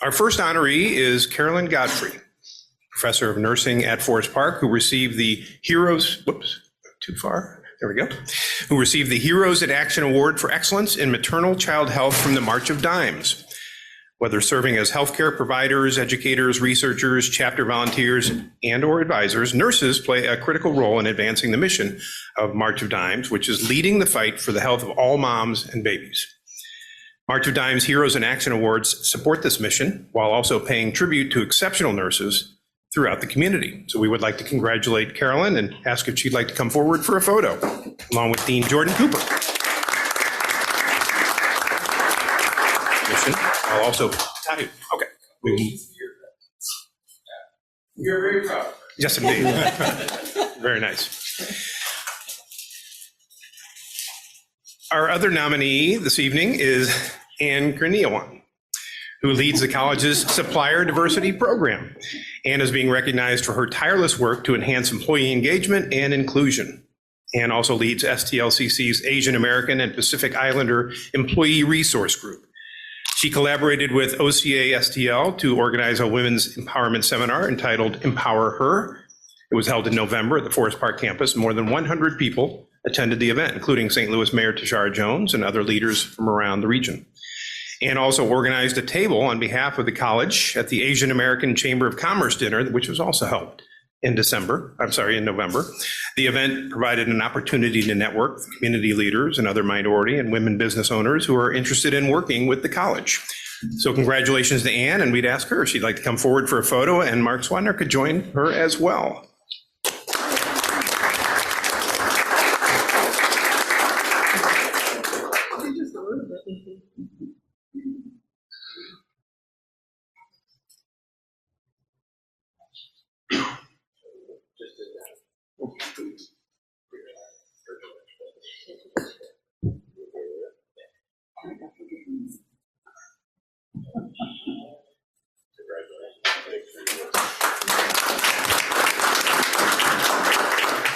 Our first honoree is Carolyn Godfrey, professor of nursing at Forest Park, who received the Heroes, who received the Heroes in Action Award for Excellence in Maternal Child Health from the March of Dimes. Whether serving as healthcare providers, educators, researchers, chapter volunteers, and/or advisors, nurses play a critical role in advancing the mission of March of Dimes, which is leading the fight for the health of all moms and babies. March of Dimes Heroes in Action Awards support this mission while also paying tribute to exceptional nurses throughout the community. So we would like to congratulate Carolyn and ask if she'd like to come forward for a photo, along with Dean Jordan Cooper. I'll also tell you. Okay. You're very proud. Yes, indeed. Very nice. Our other nominee this evening is Anne Greniawan, who leads the college's Supplier Diversity Program. Anne is being recognized for her tireless work to enhance employee engagement and inclusion. Anne also leads STLCC's Asian American and Pacific Islander Employee Resource Group. She collaborated with OCA STL to organize a women's empowerment seminar entitled Empower Her. It was held in November at the Forest Park campus. More than 100 people attended the event, including St. Louis Mayor Tashara Jones and other leaders from around the region. Anne also organized a table on behalf of the college at the Asian American Chamber of Commerce dinner, which was also held in November. The event provided an opportunity to network with community leaders and other minority and women business owners who are interested in working with the college. So congratulations to Anne, and we'd ask her if she'd like to come forward for a photo, and Mark Swadner could join her as well.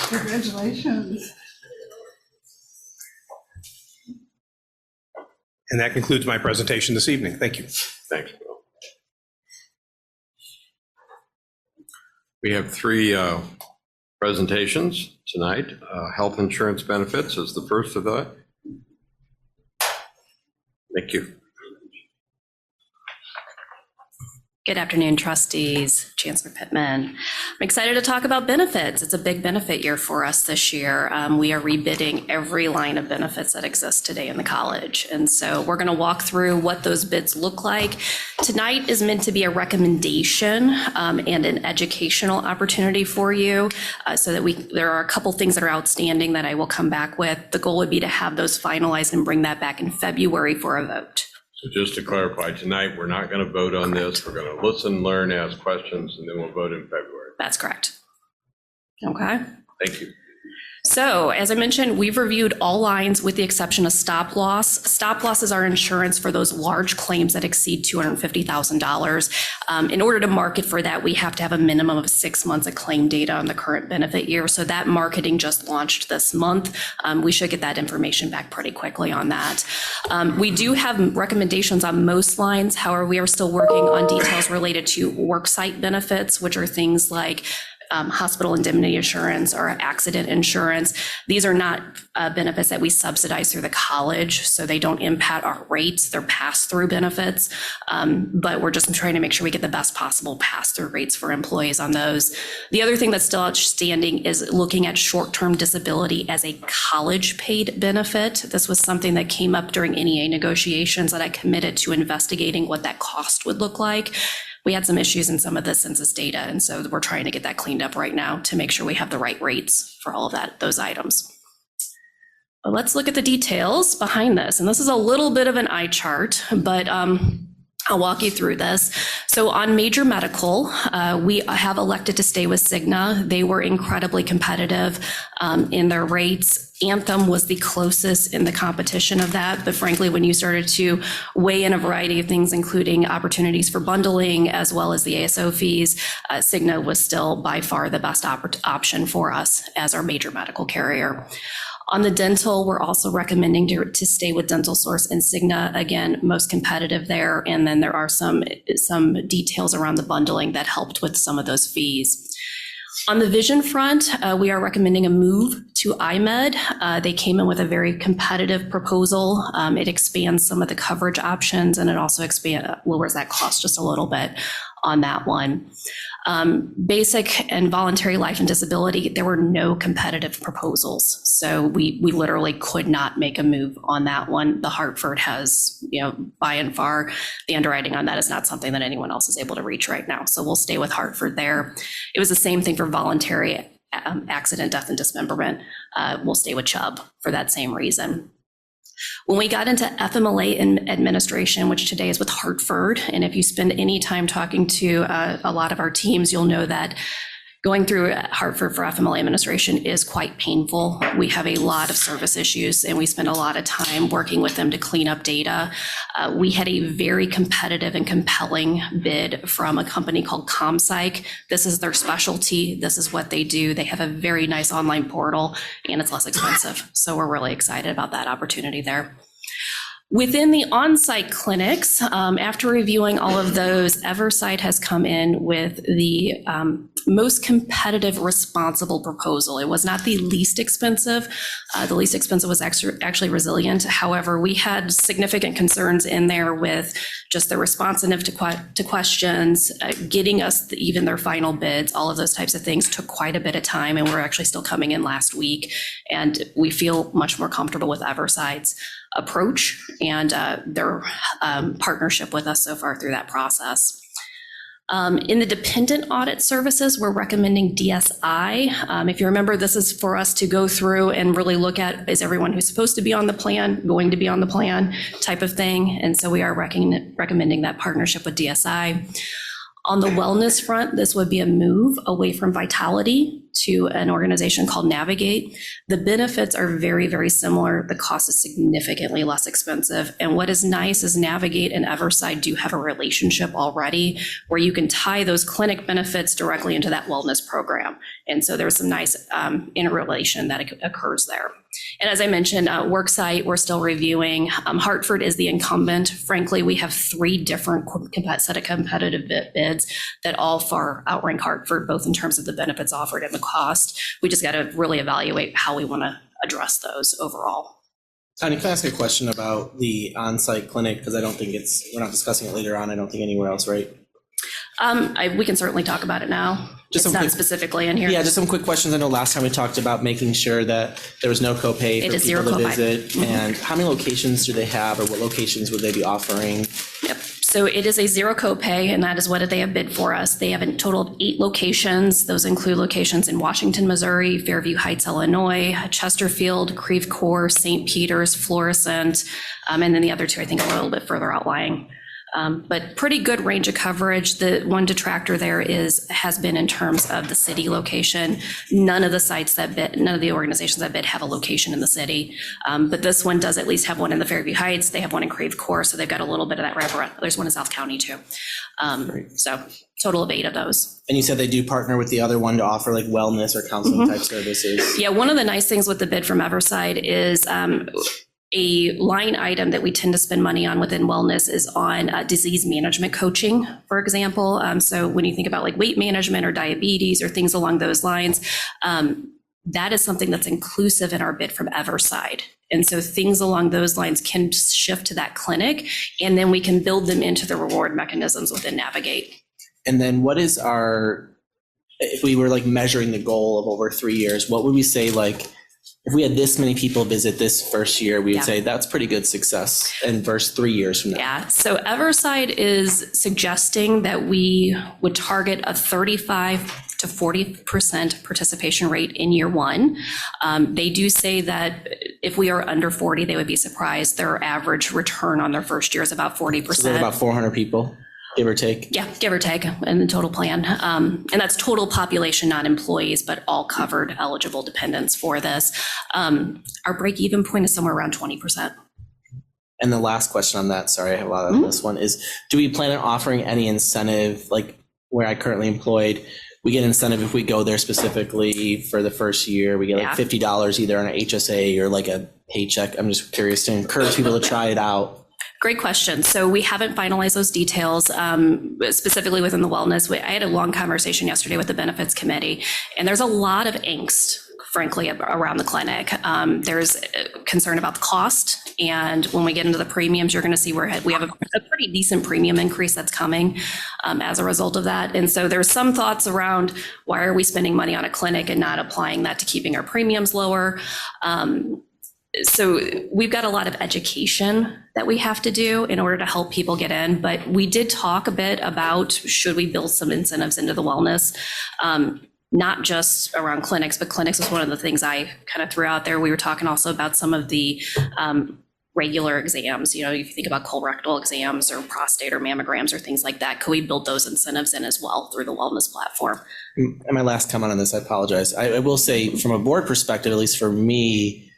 Congratulations. And that concludes my presentation this evening. Thank you. Thanks, Bill. We have three presentations tonight. Health insurance benefits is the first of that. Thank you. Good afternoon, trustees, Chancellor Pittman. I'm excited to talk about benefits. It's a big benefit year for us this year. We are rebidding every line of benefits that exists today in the college. And so we're going to walk through what those bids look like. Tonight is meant to be a recommendation and an educational opportunity for you so that there are a couple things that are outstanding that I will come back with. The goal would be to have those finalized and bring that back in February for a vote. So just to clarify, tonight we're not going to vote on this. We're going to listen, learn, ask questions, and then we'll vote in February. That's correct. Okay. Thank you. So as I mentioned, we've reviewed all lines with the exception of stop loss. Stop loss is our insurance for those large claims that exceed $250,000. In order to market for that, we have to have a minimum of 6 months of claim data on the current benefit year. So that marketing just launched this month. We should get that information back pretty quickly on that. We do have recommendations on most lines. However, we are still working on details related to worksite benefits, which are things like hospital indemnity insurance or accident insurance. These are not benefits that we subsidize through the college, so they don't impact our rates. They're pass-through benefits, but we're just trying to make sure we get the best possible pass-through rates for employees on those. The other thing that's still outstanding is looking at short-term disability as a college-paid benefit. This was something that came up during NEA negotiations that I committed to investigating what that cost would look like. We had some issues in some of the census data, and so we're trying to get that cleaned up right now to make sure we have the right rates for all of those items. But let's look at the details behind this. And this is a little bit of an eye chart, but I'll walk you through this. So on major medical, we have elected to stay with Cigna. They were incredibly competitive in their rates. Anthem was the closest in the competition of that, but frankly, when you started to weigh in a variety of things, including opportunities for bundling as well as the ASO fees, Cigna was still by far the best option for us as our major medical carrier. On the dental, we're also recommending to stay with Dental Source and Cigna, again, most competitive there. And then there are some details around the bundling that helped with some of those fees. On the vision front, we are recommending a move to iMed. They came in with a very competitive proposal. It expands some of the coverage options, and it also lowers that cost just a little bit on that one. Basic and voluntary life and disability, there were no competitive proposals. So we literally could not make a move on that one. The Hartford has, by and far, the underwriting on that is not something that anyone else is able to reach right now. So we'll stay with Hartford there. It was the same thing for voluntary accident, death, and dismemberment. We'll stay with Chubb for that same reason. When we got into FMLA administration, which today is with Hartford, and if you spend any time talking to a lot of our teams, you'll know that going through Hartford for FMLA administration is quite painful. We have a lot of service issues, and we spend a lot of time working with them to clean up data. We had a very competitive and compelling bid from a company called ComPsych. This is their specialty. This is what they do. They have a very nice online portal, and it's less expensive. So we're really excited about that opportunity there. Within the on-site clinics, after reviewing all of those, Everside has come in with the most competitive responsible proposal. It was not the least expensive. The least expensive was actually Resilient. However, we had significant concerns in there with just the responsiveness to questions, getting us even their final bids. All of those types of things took quite a bit of time, and we're actually still coming in last week. And we feel much more comfortable with Everside's approach and their partnership with us so far through that process. In the dependent audit services, we're recommending DSI. If you remember, this is for us to go through and really look at, is everyone who's supposed to be on the plan going to be on the plan type of thing. And so we are recommending that partnership with DSI. On the wellness front, this would be a move away from Vitality to an organization called Navigate. The benefits are very, very similar. The cost is significantly less expensive. And what is nice is Navigate and Everside do have a relationship already where you can tie those clinic benefits directly into that wellness program. And so there's some nice interrelation that occurs there. And as I mentioned, Worksite, we're still reviewing. Hartford is the incumbent. Frankly, we have 3 different set of competitive bids that all far outrank Hartford, both in terms of the benefits offered and the cost. We just got to really evaluate how we want to address those overall. Tanya, can I ask a question about the on-site clinic? Because I don't think we're not discussing it later on, I don't think anywhere else, right? We can certainly talk about it now. It's not specifically in here. Yeah, just some quick questions. I know last time we talked about making sure that there was no copay for people to visit. Mm-hmm. And how many locations do they have, or what locations would they be offering? Yep. So it is a zero copay, and that is what they have bid for us. They have a total of 8 locations. Those include locations in Washington, Missouri, Fairview Heights, Illinois, Chesterfield, Creve Coeur, St. Peters, Florissant, and then the other 2, I think, a little bit further outlying. But pretty good range of coverage. The one detractor there has been in terms of the city location. None of the organizations that bid have a location in the city. But this one does at least have one in the Fairview Heights. They have one in Creve Coeur, so they've got a little bit of that wraparound. There's one in South County too. So total of 8 of those. And you said they do partner with the other one to offer like wellness or counseling type services. Yeah, one of the nice things with the bid from Everside is a line item that we tend to spend money on within wellness is on disease management coaching, for example. So when you think about like weight management or diabetes or things along those lines, that is something that's inclusive in our bid from Everside. And so things along those lines can shift to that clinic, and then we can build them into the reward mechanisms within Navigate. And then what is if we were like measuring the goal of over 3 years, what would we say, like, if we had this many people visit this first year, we would say that's pretty good success, and versus 3 years from now? Yeah, so Everside is suggesting that we would target a 35 to 40% participation rate in year 1. They do say that if we are under 40, they would be surprised. Their average return on their first year is about 40%. So about 400 people? Give or take? Yeah, give or take in the total plan. And that's total population, not employees, but all covered eligible dependents for this. Our break-even point is somewhere around 20%. And the last question on that, sorry, I have a lot on this one, is do we plan on offering any incentive, like where I currently employed, we get incentive if we go there specifically for the first year. We get like Yeah. $50 either on an HSA or like a paycheck. I'm just curious to encourage people to try it out. Great question. So we haven't finalized those details, specifically within the wellness. I had a long conversation yesterday with the benefits committee, and there's a lot of angst, frankly, around the clinic. There's concern about the cost, and when we get into the premiums, you're going to see we have a pretty decent premium increase that's coming as a result of that. And so there's some thoughts around why are we spending money on a clinic and not applying that to keeping our premiums lower. So we've got a lot of education that we have to do in order to help people get in, but we did talk a bit about should we build some incentives into the wellness, not just around clinics, but clinics was one of the things I kind of threw out there. We were talking also about some of the regular exams, if you think about colorectal exams or prostate or mammograms or things like that, could we build those incentives in as well through the wellness platform? And my last comment on this, I apologize. I will say from a board perspective, at least for me,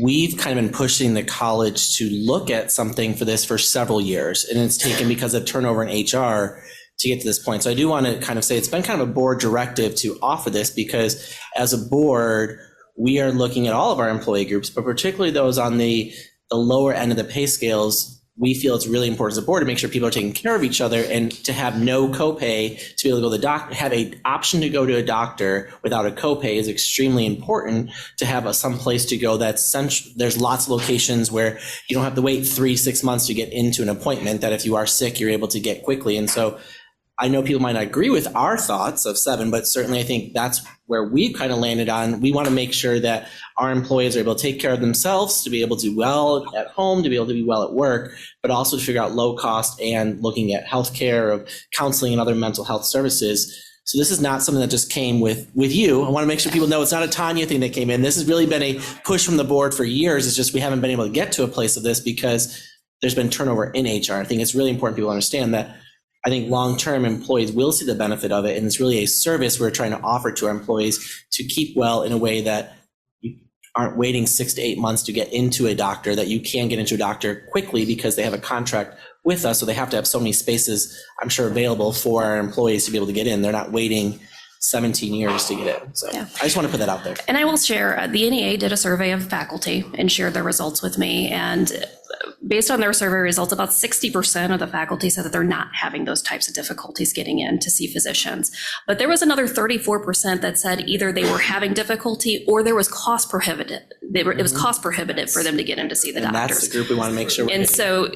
we've kind of been pushing the college to look at something for this for several years, and it's taken because of turnover in HR to get to this point. So I do want to kind of say it's been kind of a board directive to offer this because as a board, we are looking at all of our employee groups, but particularly those on the lower end of the pay scales. We feel it's really important as a board to make sure people are taking care of each other and to have no copay, to be able to go to the doctor, have an option to go to a doctor without a copay is extremely important. To have some place to go that's central. There's lots of locations where you don't have to wait 3-6 months to get into an appointment, that if you are sick, you're able to get quickly. And so I know people might not agree with our thoughts of 7, but certainly I think that's where we've kind of landed on. We want to make sure that our employees are able to take care of themselves, to be able to do well at home, to be able to be well at work, but also to figure out low cost and looking at healthcare, of counseling and other mental health services. So this is not something that just came with you. I want to make sure people know it's not a Tanya thing that came in. This has really been a push from the board for years. It's just we haven't been able to get to a place of this because there's been turnover in HR. I think it's really important people understand that. I think long-term employees will see the benefit of it, and it's really a service we're trying to offer to our employees to keep well in a way that you aren't waiting 6 to 8 months to get into a doctor, that you can get into a doctor quickly because they have a contract with us, so they have to have so many spaces, I'm sure, available for our employees to be able to get in. They're not waiting 17 years to get in. So Yeah. I just want to put that out there. And I will share, the NEA did a survey of faculty and shared their results with me. And based on their survey results, about 60% of the faculty said that they're not having those types of difficulties getting in to see physicians. But there was another 34% that said either they were having difficulty or there was cost prohibitive. It was cost prohibitive for them to get in to see the And doctors. that's the group we want to make sure. And so,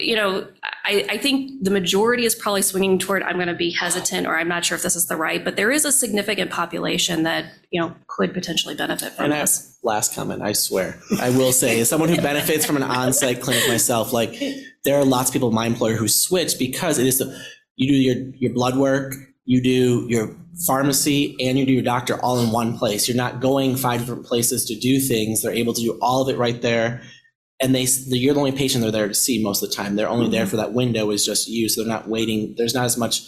I think the majority is probably swinging toward, I'm going to be hesitant, or I'm not sure if this is the right, but there is a significant population that, could potentially benefit from And this. last comment, I swear, I will say, as someone who benefits from an on-site clinic myself, like there are lots of people in my employer who switch because it is you do your blood work, you do your pharmacy, and you do your doctor all in one place. You're not going 5 different places to do things. They're able to do all of it right there. And you're the only patient they're there to see most of the time. They're only there for that window is just you. So they're not waiting. There's not as much.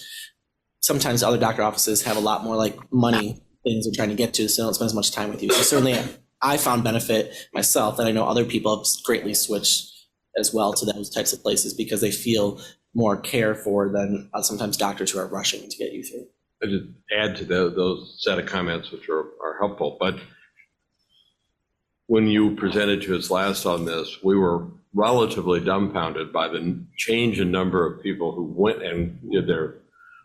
Sometimes other doctor offices have a lot more like money things they're trying to get to, so they don't spend as much time with you. So certainly I found benefit myself, and I know other people have greatly switched as well to those types of places because they feel more cared for than sometimes doctors who are rushing to get you through. I just add to those set of comments, which are helpful. But when you presented to us last on this, we were relatively dumbfounded by the change in number of people who went and did their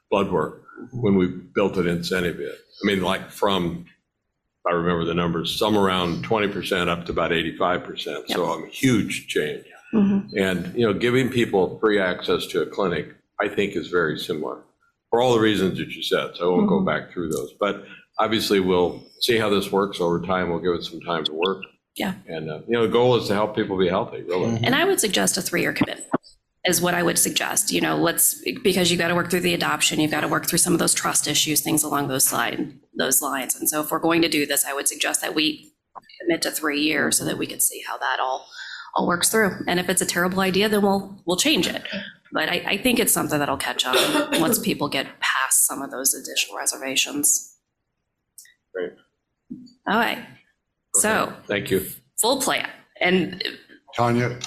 blood work when we built an incentive in. I mean, like from, if I remember the numbers, some around 20% up to about 85%. So a huge change. Mm-hmm. And, giving people free access to a clinic, I think is very similar for all the reasons that you said. So I won't go back through those, but obviously we'll see how this works over time. We'll give it some time to work. Yeah. And, the goal is to help people be healthy, really. And I would suggest a 3-year commitment is what I would suggest, because you've got to work through the adoption, you've got to work through some of those trust issues, things along those lines. And so if we're going to do this, I would suggest that we commit to 3 years so that we can see how that all works through. And if it's a terrible idea, then we'll change it. But I think it's something that'll catch on once people get past some of those additional reservations. Great. All right. So Thank you. full plan. And Tanya,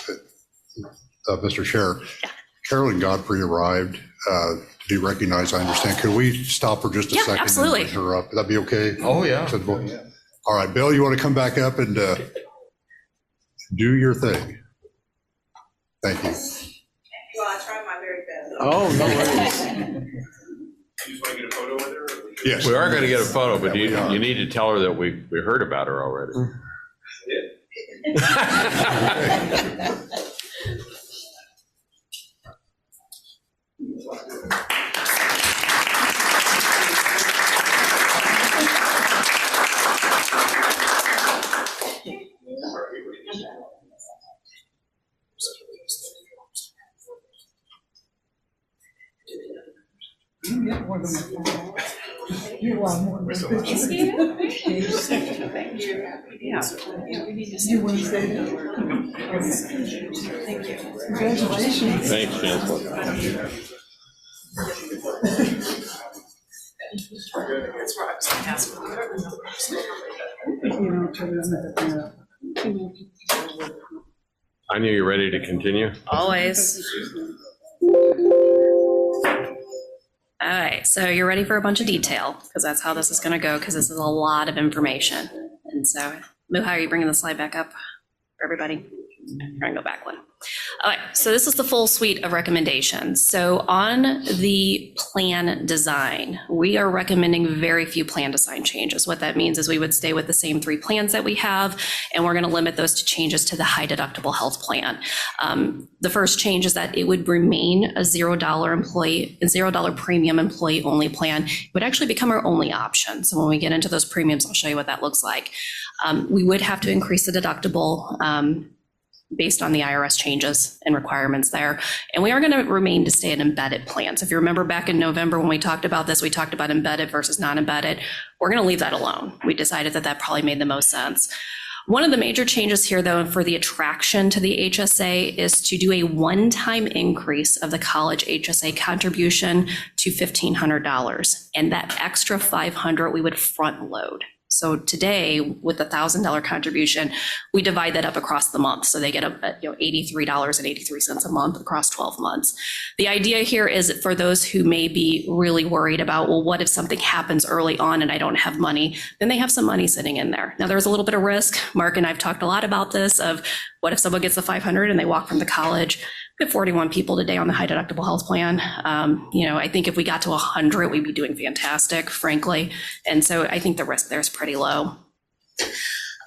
Mr. Chair, Carolyn Godfrey arrived to be recognized, I understand. Could we stop for just a Yeah, second? absolutely. And bring her up? Would that be okay? Oh, yeah. All right, Bill, you want to come back up and do your thing? Thank you. Well, I try my very best. Oh, no worries. You just want to get a photo with her? Yes. We are going to get a photo, but you need to tell her that we heard about her already. Thanks, Chancellor. I knew you're ready to continue. Always. All right, so you're ready for a bunch of detail, because that's how this is going to go, because this is a lot of information. And so, Muha, are you bringing the slide back up for everybody? We're going to go back one. All right, so this is the full suite of recommendations. So on the plan design, we are recommending very few plan design changes. What that means is we would stay with the same 3 plans that we have, and we're going to limit those to changes to the high deductible health plan. The first change is that it would remain a $0 premium employee only plan. It would actually become our only option. So when we get into those premiums, I'll show you what that looks like. We would have to increase the deductible based on the IRS changes and requirements there. And we are going to remain to stay an embedded plan. So if you remember back in November when we talked about this, we talked about embedded versus non-embedded. We're going to leave that alone. We decided that that probably made the most sense. One of the major changes here, though, for the attraction to the HSA is to do a one-time increase of the college HSA contribution to $1,500. And that extra $500 we would front load. So today, with the $1,000 contribution, we divide that up across the month. So they get $83.83 a month across 12 months. The idea here is for those who may be really worried about, well, what if something happens early on and I don't have money? Then they have some money sitting in there. Now, there's a little bit of risk. Mark and I have talked a lot about this of what if someone gets the 500 and they walk from the college? We have 41 people today on the high deductible health plan. I think if we got to 100, we'd be doing fantastic, frankly. And so I think the risk there is pretty low.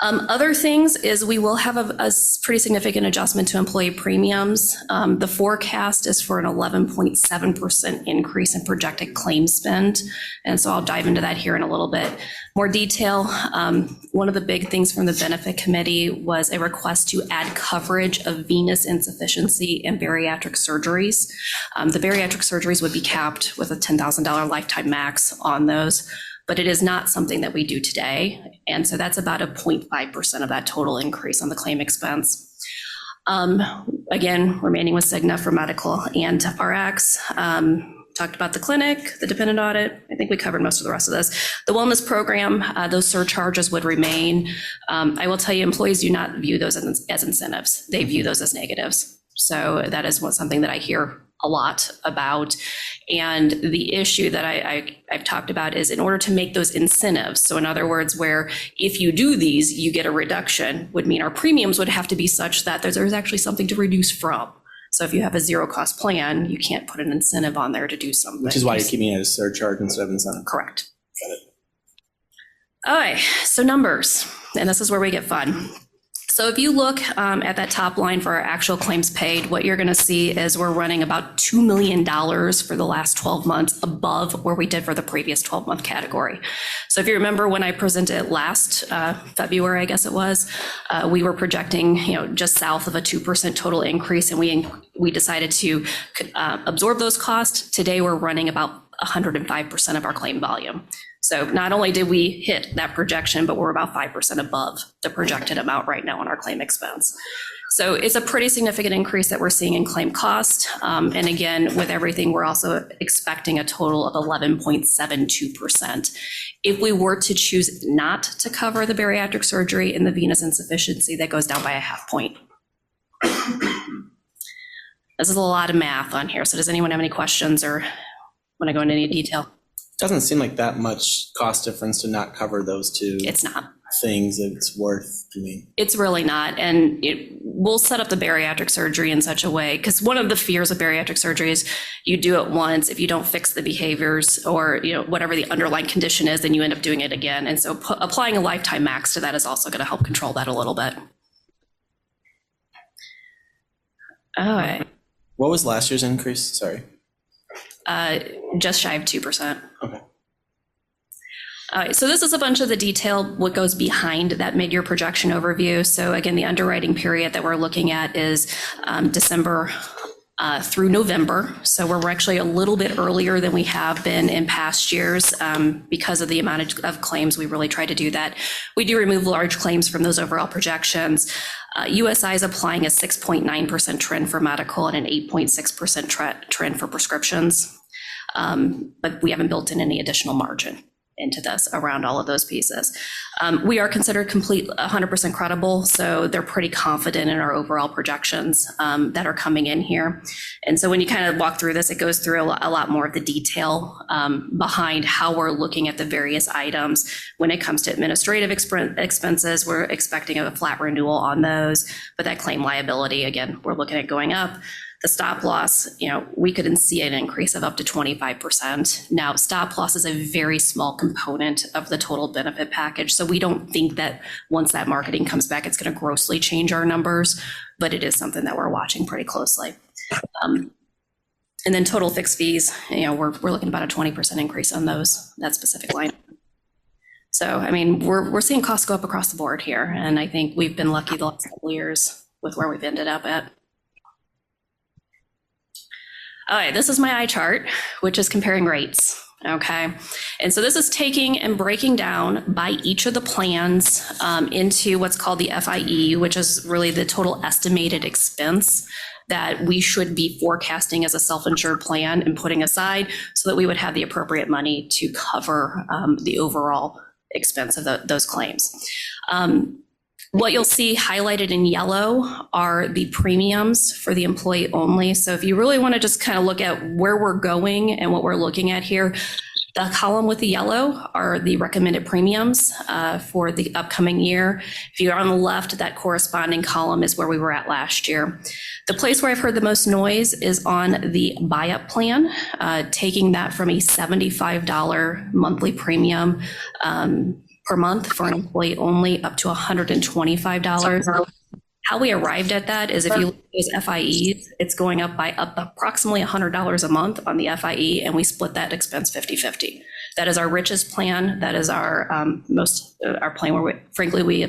Other things is we will have a pretty significant adjustment to employee premiums. The forecast is for an 11.7% increase in projected claim spend. And so I'll dive into that here in a little bit more detail. One of the big things from the benefit committee was a request to add coverage of venous insufficiency and bariatric surgeries. The bariatric surgeries would be capped with a $10,000 lifetime max on those, but it is not something that we do today. And so that's about a 0.5% of that total increase on the claim expense. Again, remaining with Cigna for medical and Rx. Talked about the clinic, the dependent audit. I think we covered most of the rest of this. The wellness program, those surcharges would remain. I will tell you, employees do not view those as incentives. They view those as negatives. So that is something that I hear a lot about. And the issue that I've talked about is in order to make those incentives, so in other words, where if you do these, you get a reduction, would mean our premiums would have to be such that there's actually something to reduce from. So if you have a zero cost plan, you can't put an incentive on there to do something. Which is why you're keeping it as surcharge instead of incentive. Correct. All right, so numbers, and this is where we get fun. So if you look at that top line for our actual claims paid, what you're going to see is we're running about $2 million for the last 12 months above where we did for the previous 12-month category. So if you remember when I presented last February, I guess it was, we were projecting, just south of a 2% total increase, and we decided to absorb those costs. Today, we're running about 105% of our claim volume. So not only did we hit that projection, but we're about 5% above the projected amount right now on our claim expense. So it's a pretty significant increase that we're seeing in claim cost. And again, with everything, we're also expecting a total of 11.72%. If we were to choose not to cover the bariatric surgery and the venous insufficiency, that goes down by a 0.5 point. This is a lot of math on here, so does anyone have any questions or want to go into any detail? Doesn't seem like that much cost difference to not cover those two It's not. things. It's worth, I mean, It's really not, and we'll set up the bariatric surgery in such a way, because one of the fears of bariatric surgery is you do it once, if you don't fix the behaviors or, whatever the underlying condition is, then you end up doing it again. And so applying a lifetime max to that is also going to help control that a little bit. All right, what was last year's increase? Sorry. just shy of 2%. Okay. All right, so this is a bunch of the detail, what goes behind that mid-year projection overview. So again, the underwriting period that we're looking at is December through November. So we're actually a little bit earlier than we have been in past years because of the amount of claims. We really try to do that. We do remove large claims from those overall projections. USI is applying a 6.9% trend for medical and an 8.6% trend for prescriptions. But we haven't built in any additional margin into this around all of those pieces. We are considered 100% credible, so they're pretty confident in our overall projections that are coming in here. And so when you kind of walk through this, it goes through a lot more of the detail behind how we're looking at the various items. When it comes to administrative expenses, we're expecting a flat renewal on those, but that claim liability, again, we're looking at going up. The stop loss, we could see an increase of up to 25%. Now, stop loss is a very small component of the total benefit package. So we don't think that once that marketing comes back, it's going to grossly change our numbers, but it is something that we're watching pretty closely. And then total fixed fees, we're looking at about a 20% increase on that specific line. So, I mean, we're seeing costs go up across the board here. And I think we've been lucky the last couple of years with where we've ended up at. All right, this is my eye chart, which is comparing rates, okay? And so this is taking and breaking down by each of the plans into what's called the FIE, which is really the total estimated expense that we should be forecasting as a self-insured plan and putting aside so that we would have the appropriate money to cover the overall expense of those claims. What you'll see highlighted in yellow are the premiums for the employee only. So if you really want to just kind of look at where we're going and what we're looking at here, the column with the yellow are the recommended premiums for the upcoming year. If you're on the left, that corresponding column is where we were at last year. The place where I've heard the most noise is on the buy-up plan, taking that from a $75 monthly premium per month for an employee only up to $125. How we arrived at that is if you look at those FIEs, it's going up by approximately $100 a month on the FIE, and we split that expense 50-50. That is our richest plan. That is our our plan where we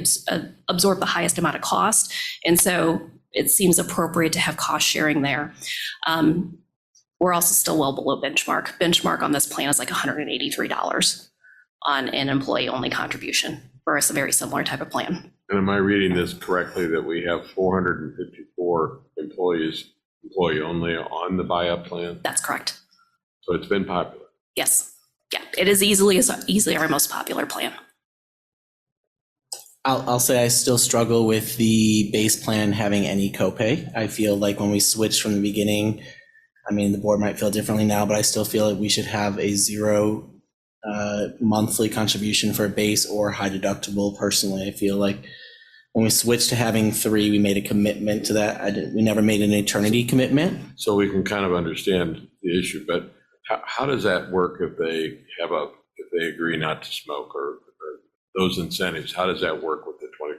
absorb the highest amount of cost. And so it seems appropriate to have cost sharing there. We're also still well below benchmark. Benchmark on this plan is like $183 on an employee-only contribution for a very similar type of plan. And am I reading this correctly that we have 454 employees, employee only on the buy-up plan? That's correct. So it's been popular. Yes. Yeah, it is easily our most popular plan. I'll say I still struggle with the base plan having any copay. I feel like when we switched from the beginning, I mean, the board might feel differently now, but I still feel like we should have a zero monthly contribution for a base or high deductible. Personally, I feel like when we switched to having 3, we made a commitment to that. We never made an eternity commitment. So we can kind of understand the issue, but how does that work if they agree not to smoke or those incentives? How does that work with the $25?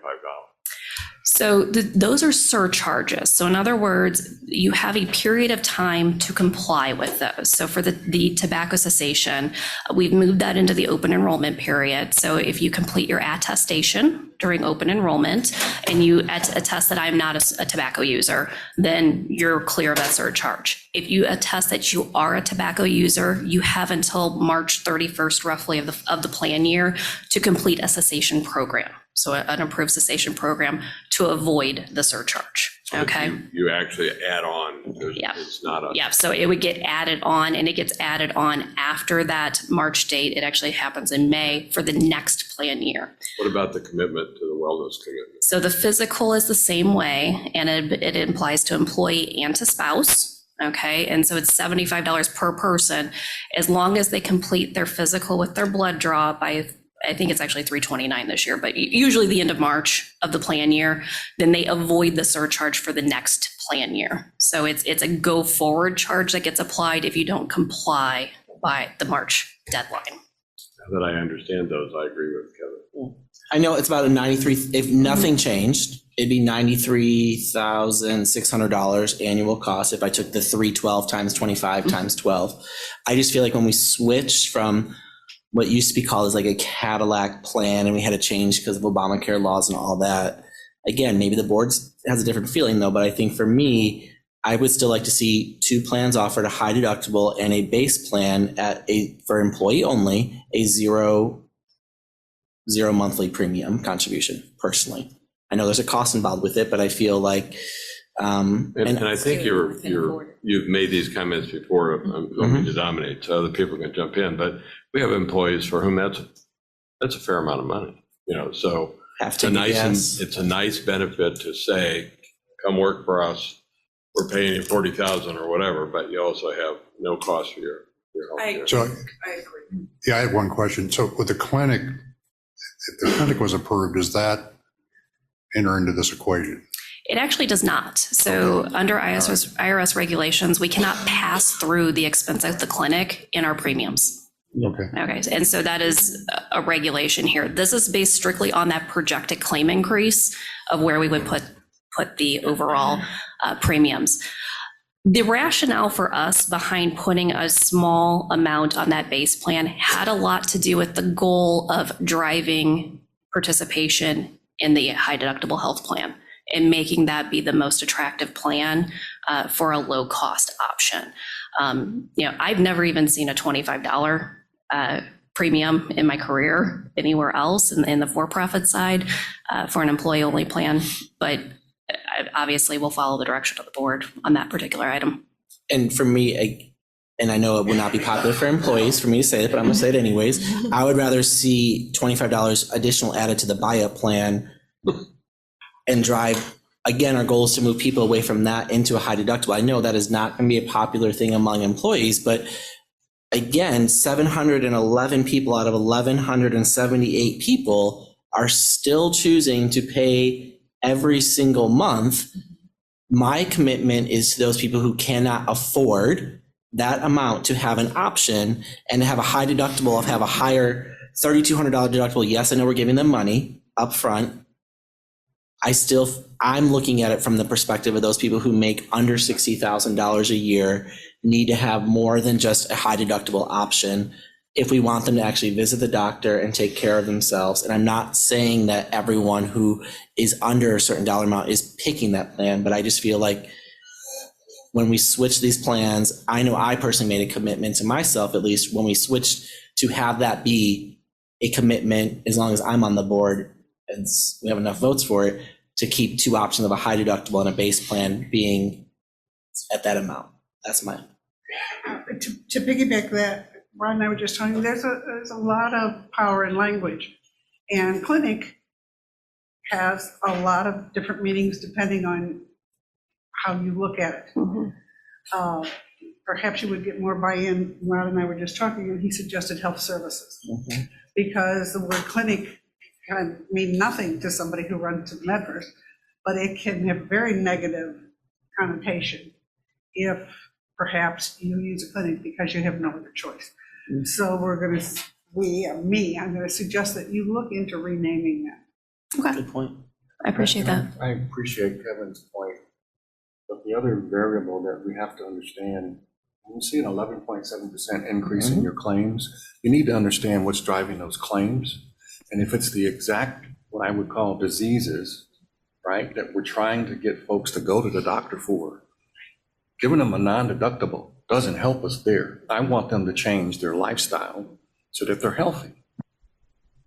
So those are surcharges. So in other words, you have a period of time to comply with those. So for the tobacco cessation, we've moved that into the open enrollment period. So if you complete your attestation during open enrollment and you attest that I'm not a tobacco user, then you're clear of that surcharge. If you attest that you are a tobacco user, you have until March 31st roughly of the plan year to complete a cessation program. So an approved cessation program to avoid the surcharge, okay? You actually add on. Yeah. It's not a. Yeah, so it would get added on, and it gets added on after that March date. It actually happens in May for the next plan year. What about the commitment to the wellness commitment? So the physical is the same way, and it applies to employee and to spouse. Okay, and so it's $75 per person, as long as they complete their physical with their blood draw by, I think it's actually 3/29 this year, but usually the end of March of the plan year, then they avoid the surcharge for the next plan year. So it's a go forward charge that gets applied if you don't comply by the March deadline. Now that I understand those, I agree with Kevin. I know it's about a 93, if nothing changed, it'd be $93,600 annual cost if I took the 312 times 25 times 12. I just feel like when we switched from what used to be called as like a Cadillac plan and we had to change because of Obamacare laws and all that, again, maybe the board has a different feeling though, but I think for me, I would still like to see two plans offered, a high deductible and a base plan for employee only, a zero monthly premium contribution personally. I know there's a cost involved with it, but I feel like, And I think you've made these comments before. I'm going to dominate so other people can jump in, but we have employees for whom that's a fair amount of money, so it's a nice benefit to say, come work for us. We're paying you $40,000 or whatever, but you also have no cost for your health care. So, I agree. yeah, I had one question. So with the clinic, if the clinic was approved, does that enter into this equation? It actually does not. So under IRS regulations, we cannot pass through the expense of the clinic in our premiums. Okay. Okay, and so that is a regulation here. This is based strictly on that projected claim increase of where we would put the overall premiums. The rationale for us behind putting a small amount on that base plan had a lot to do with the goal of driving participation in the high deductible health plan and making that be the most attractive plan for a low cost option. I've never even seen a $25 premium in my career anywhere else in the for-profit side for an employee only plan, but I obviously will follow the direction of the board on that particular item. And for me, and I know it would not be popular for employees for me to say it, but I'm gonna say it anyways. I would rather see $25 additional added to the buy-up plan and drive, again, our goal is to move people away from that into a high deductible. I know that is not gonna be a popular thing among employees, but again, 711 people out of 1,178 people are still choosing to pay every single month. My commitment is to those people who cannot afford that amount to have an option and to have a high deductible, have a higher $3,200 deductible. Yes, I know we're giving them money up front. I'm looking at it from the perspective of those people who make under $60,000 a year, need to have more than just a high deductible option if we want them to actually visit the doctor and take care of themselves. And I'm not saying that everyone who is under a certain dollar amount is picking that plan, but I just feel like when we switch these plans, I know I personally made a commitment to myself, at least when we switched to have that be a commitment, as long as I'm on the board and we have enough votes for it, to keep two options of a high deductible and a base plan being at that amount. That's my. To piggyback that, Ron and I were just talking, there's a lot of power in language. And clinic has a lot of different meanings depending on how you look at it. Perhaps you would get more buy-in. Ron and I were just talking, and he suggested health services. Because the word clinic can mean nothing to somebody who runs to Medford, but it can have very negative connotation if perhaps you use a clinic because you have no other choice. So I'm gonna suggest that you look into renaming that. Okay, Good point. I appreciate that. I appreciate Kevin's point, but the other variable that we have to understand, when you see an 11.7% increase in your claims, you need to understand what's driving those claims. And if it's the exact, what I would call diseases, right, that we're trying to get folks to go to the doctor for, giving them a non-deductible doesn't help us there. I want them to change their lifestyle so that they're healthy,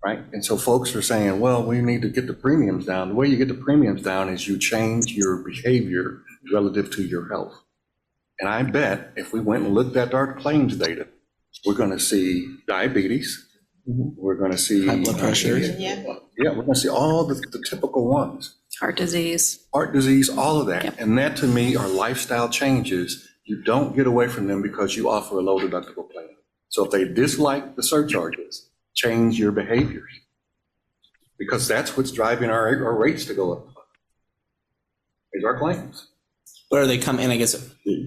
right? And so folks are saying, well, we need to get the premiums down. The way you get the premiums down is you change your behavior relative to your health. And I bet if we went and looked at our claims data, we're going to see diabetes, We're going to see. High blood pressure. Yeah, we're going to see all the typical ones. Heart disease. Heart disease, all of that. Yep. And that to me are lifestyle changes. You don't get away from them because you offer a low deductible plan. So if they dislike the surcharges, change your behaviors. Because that's what's driving our rates to go up. Is our claims. Where are they coming? And I guess,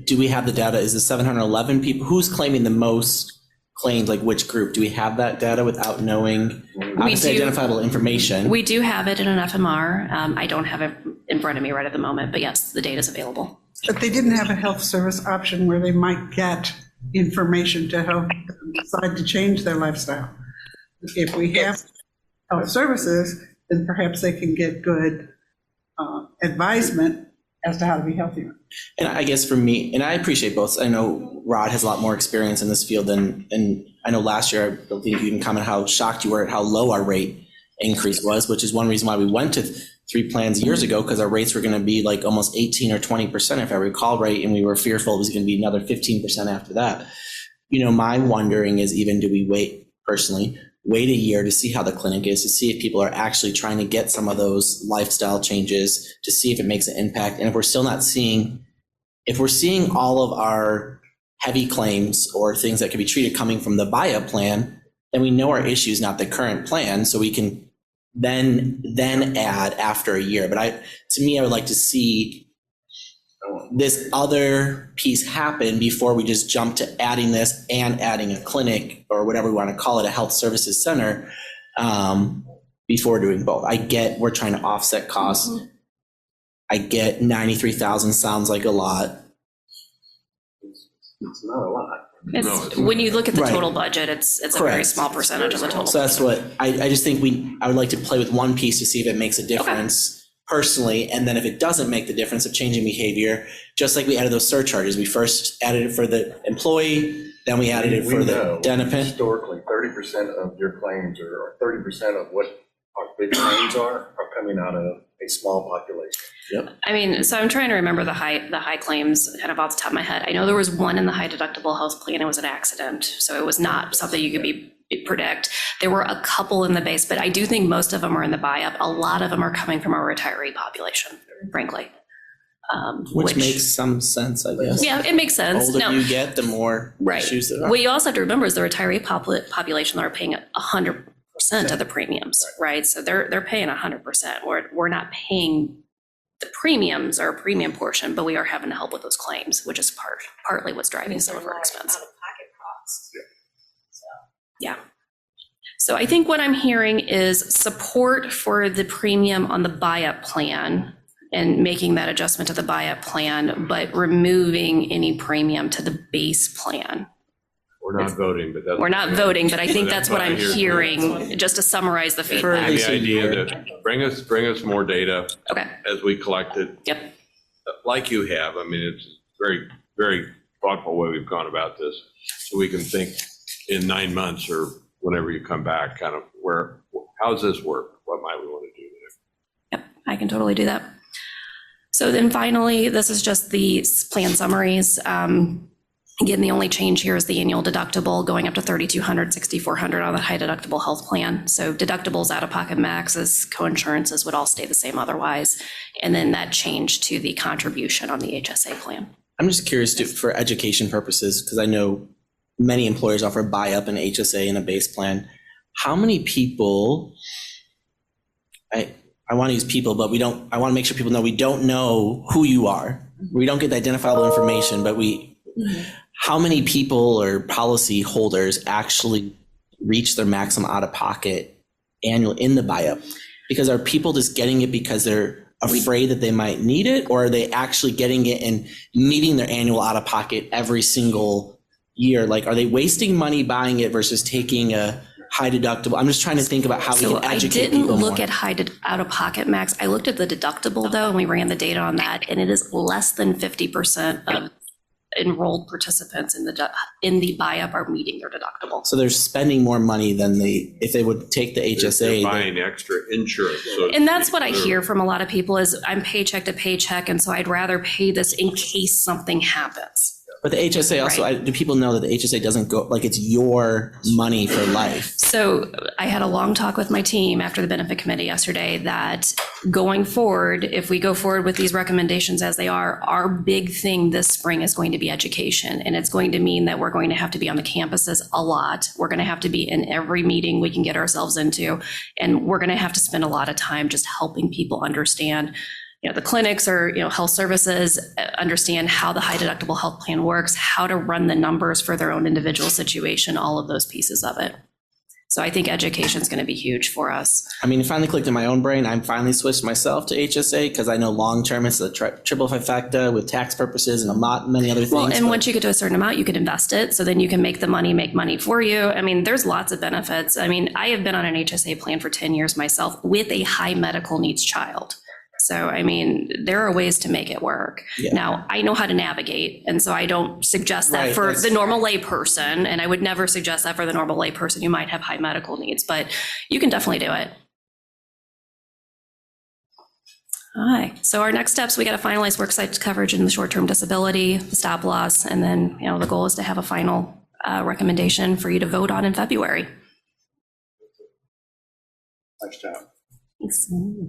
do we have the data? Is the 711 people, who's claiming the most claims, like which group? Do we have that data without knowing, obviously do. identifiable information? We do have it in an FMR. I don't have it in front of me right at the moment, but yes, the data is available. But they didn't have a health service option where they might get information to help them decide to change their lifestyle. If we have health services, then perhaps they can get good advisement as to how to be healthier. And I guess for me, and I appreciate both, I know Rod has a lot more experience in this field and I know last year, I don't think you even commented how shocked you were at how low our rate increase was, which is one reason why we went to 3 plans years ago, because our rates were going to be like almost 18 or 20%, if I recall right, and we were fearful it was going to be another 15% after that. You know, my wondering is, even do we wait a year to see how the clinic is, to see if people are actually trying to get some of those lifestyle changes, to see if it makes an impact. And if we're still not seeing, if we're seeing all of our heavy claims or things that could be treated coming from the buy-up plan, then we know our issue is not the current plan, so we can then add after a year. But to me, I would like to see this other piece happen before we just jump to adding this and adding a clinic or whatever we want to call it, a health services center, before doing both. I get we're trying to offset costs. I get 93,000 sounds like a lot. It's not a lot. When you look at the Right. total budget, it's a very Correct. small percentage of the total. So that's what I just think I would like to play with one piece to see if it makes a difference personally. And then if it doesn't make the difference of changing behavior, just like we added those surcharges, we first added it for the employee, then we added it for the dependent. Historically, 30% of your claims or 30% of what our big claims are coming out of a small population. I mean, so I'm trying to remember the high claims kind of off the top of my head. I know there was one in the high deductible health plan. It was an accident, so it was not something you could predict. There were a couple in the base, but I do think most of them are in the buy-up. A lot of them are coming from our retiree population, frankly. Which makes some sense, I guess. Yeah, it makes sense. The older Now, you get, the more right. issues there are. What you also have to remember is the retiree population that are paying 100% of the premiums, right? So they're paying 100%. We're not paying the premiums or premium portion, but we are having to help with those claims, which is partly what's driving some of our expense. Out-of-pocket costs. Yeah. So I think what I'm hearing is support for the premium on the buy-up plan and making that adjustment to the buy-up plan, but removing any premium to the base plan. We're not voting, but that's. We're not voting, but I think that's what I'm I hear. hearing, just to summarize the And feedback. the idea that bring us more data Okay, as we collect it, yep, like you have. I mean, it's very, very thoughtful way we've gone about this. So we can think in 9 months or whenever you come back, kind of how's this work? What might we want to do there? yep, I can totally do that. So then finally, this is just the plan summaries. Again, the only change here is the annual deductible going up to $3,200, $6,400 on the high deductible health plan. So deductibles, out-of-pocket maxes, co-insurances would all stay the same otherwise. And then that change to the contribution on the HSA plan. I'm just curious for education purposes, because I know many employers offer buy-up an HSA and a base plan. How many people, I want to use people, but I want to make sure people know we don't know who you are. We don't get the identifiable information, but how many people or policy holders actually reach their maximum out-of-pocket annual in the buy-up? Because are people just getting it because they're afraid that they might need it, or are they actually getting it and meeting their annual out-of-pocket every single year? Like, are they wasting money buying it versus taking a high deductible? I'm just trying to think about how we So can I educate didn't people look more. at out-of-pocket max. I looked at the deductible though, and we ran the data on that, and it is less than 50% of enrolled participants in the buy-up are meeting their deductible. So they're spending more money than if they would take the They're HSA. buying extra insurance. So to And that's speak. what I hear from a lot of people is I'm paycheck to paycheck, and so I'd rather pay this in case something happens. But the HSA also, do people know that the HSA doesn't go, like, it's your money for life? So I had a long talk with my team after the benefit committee yesterday that going forward, if we go forward with these recommendations as they are, our big thing this spring is going to be education. And it's going to mean that we're going to have to be on the campuses a lot. We're going to have to be in every meeting we can get ourselves into. And we're going to have to spend a lot of time just helping people understand, the clinics or, health services, understand how the high deductible health plan works, how to run the numbers for their own individual situation, all of those pieces of it. So I think education is going to be huge for us. I mean, it finally clicked in my own brain. I'm finally switched myself to HSA because I know long-term it's a triple trifecta with tax purposes and many other things. Well, and but- once you get to a certain amount, you can invest it. So then you can make money for you. I mean, there's lots of benefits. I mean, I have been on an HSA plan for 10 years myself with a high medical needs child. So, I mean, there are ways to make it work. Yeah. Now, I know how to navigate, and so I don't suggest that Right, for that's- the normal layperson, and I would never suggest that for the normal layperson who might have high medical needs, but you can definitely do it. All right, so our next steps, we got to finalize worksite coverage in the short-term disability, the stop loss, and then, the goal is to have a final recommendation for you to vote on in February. Nice job.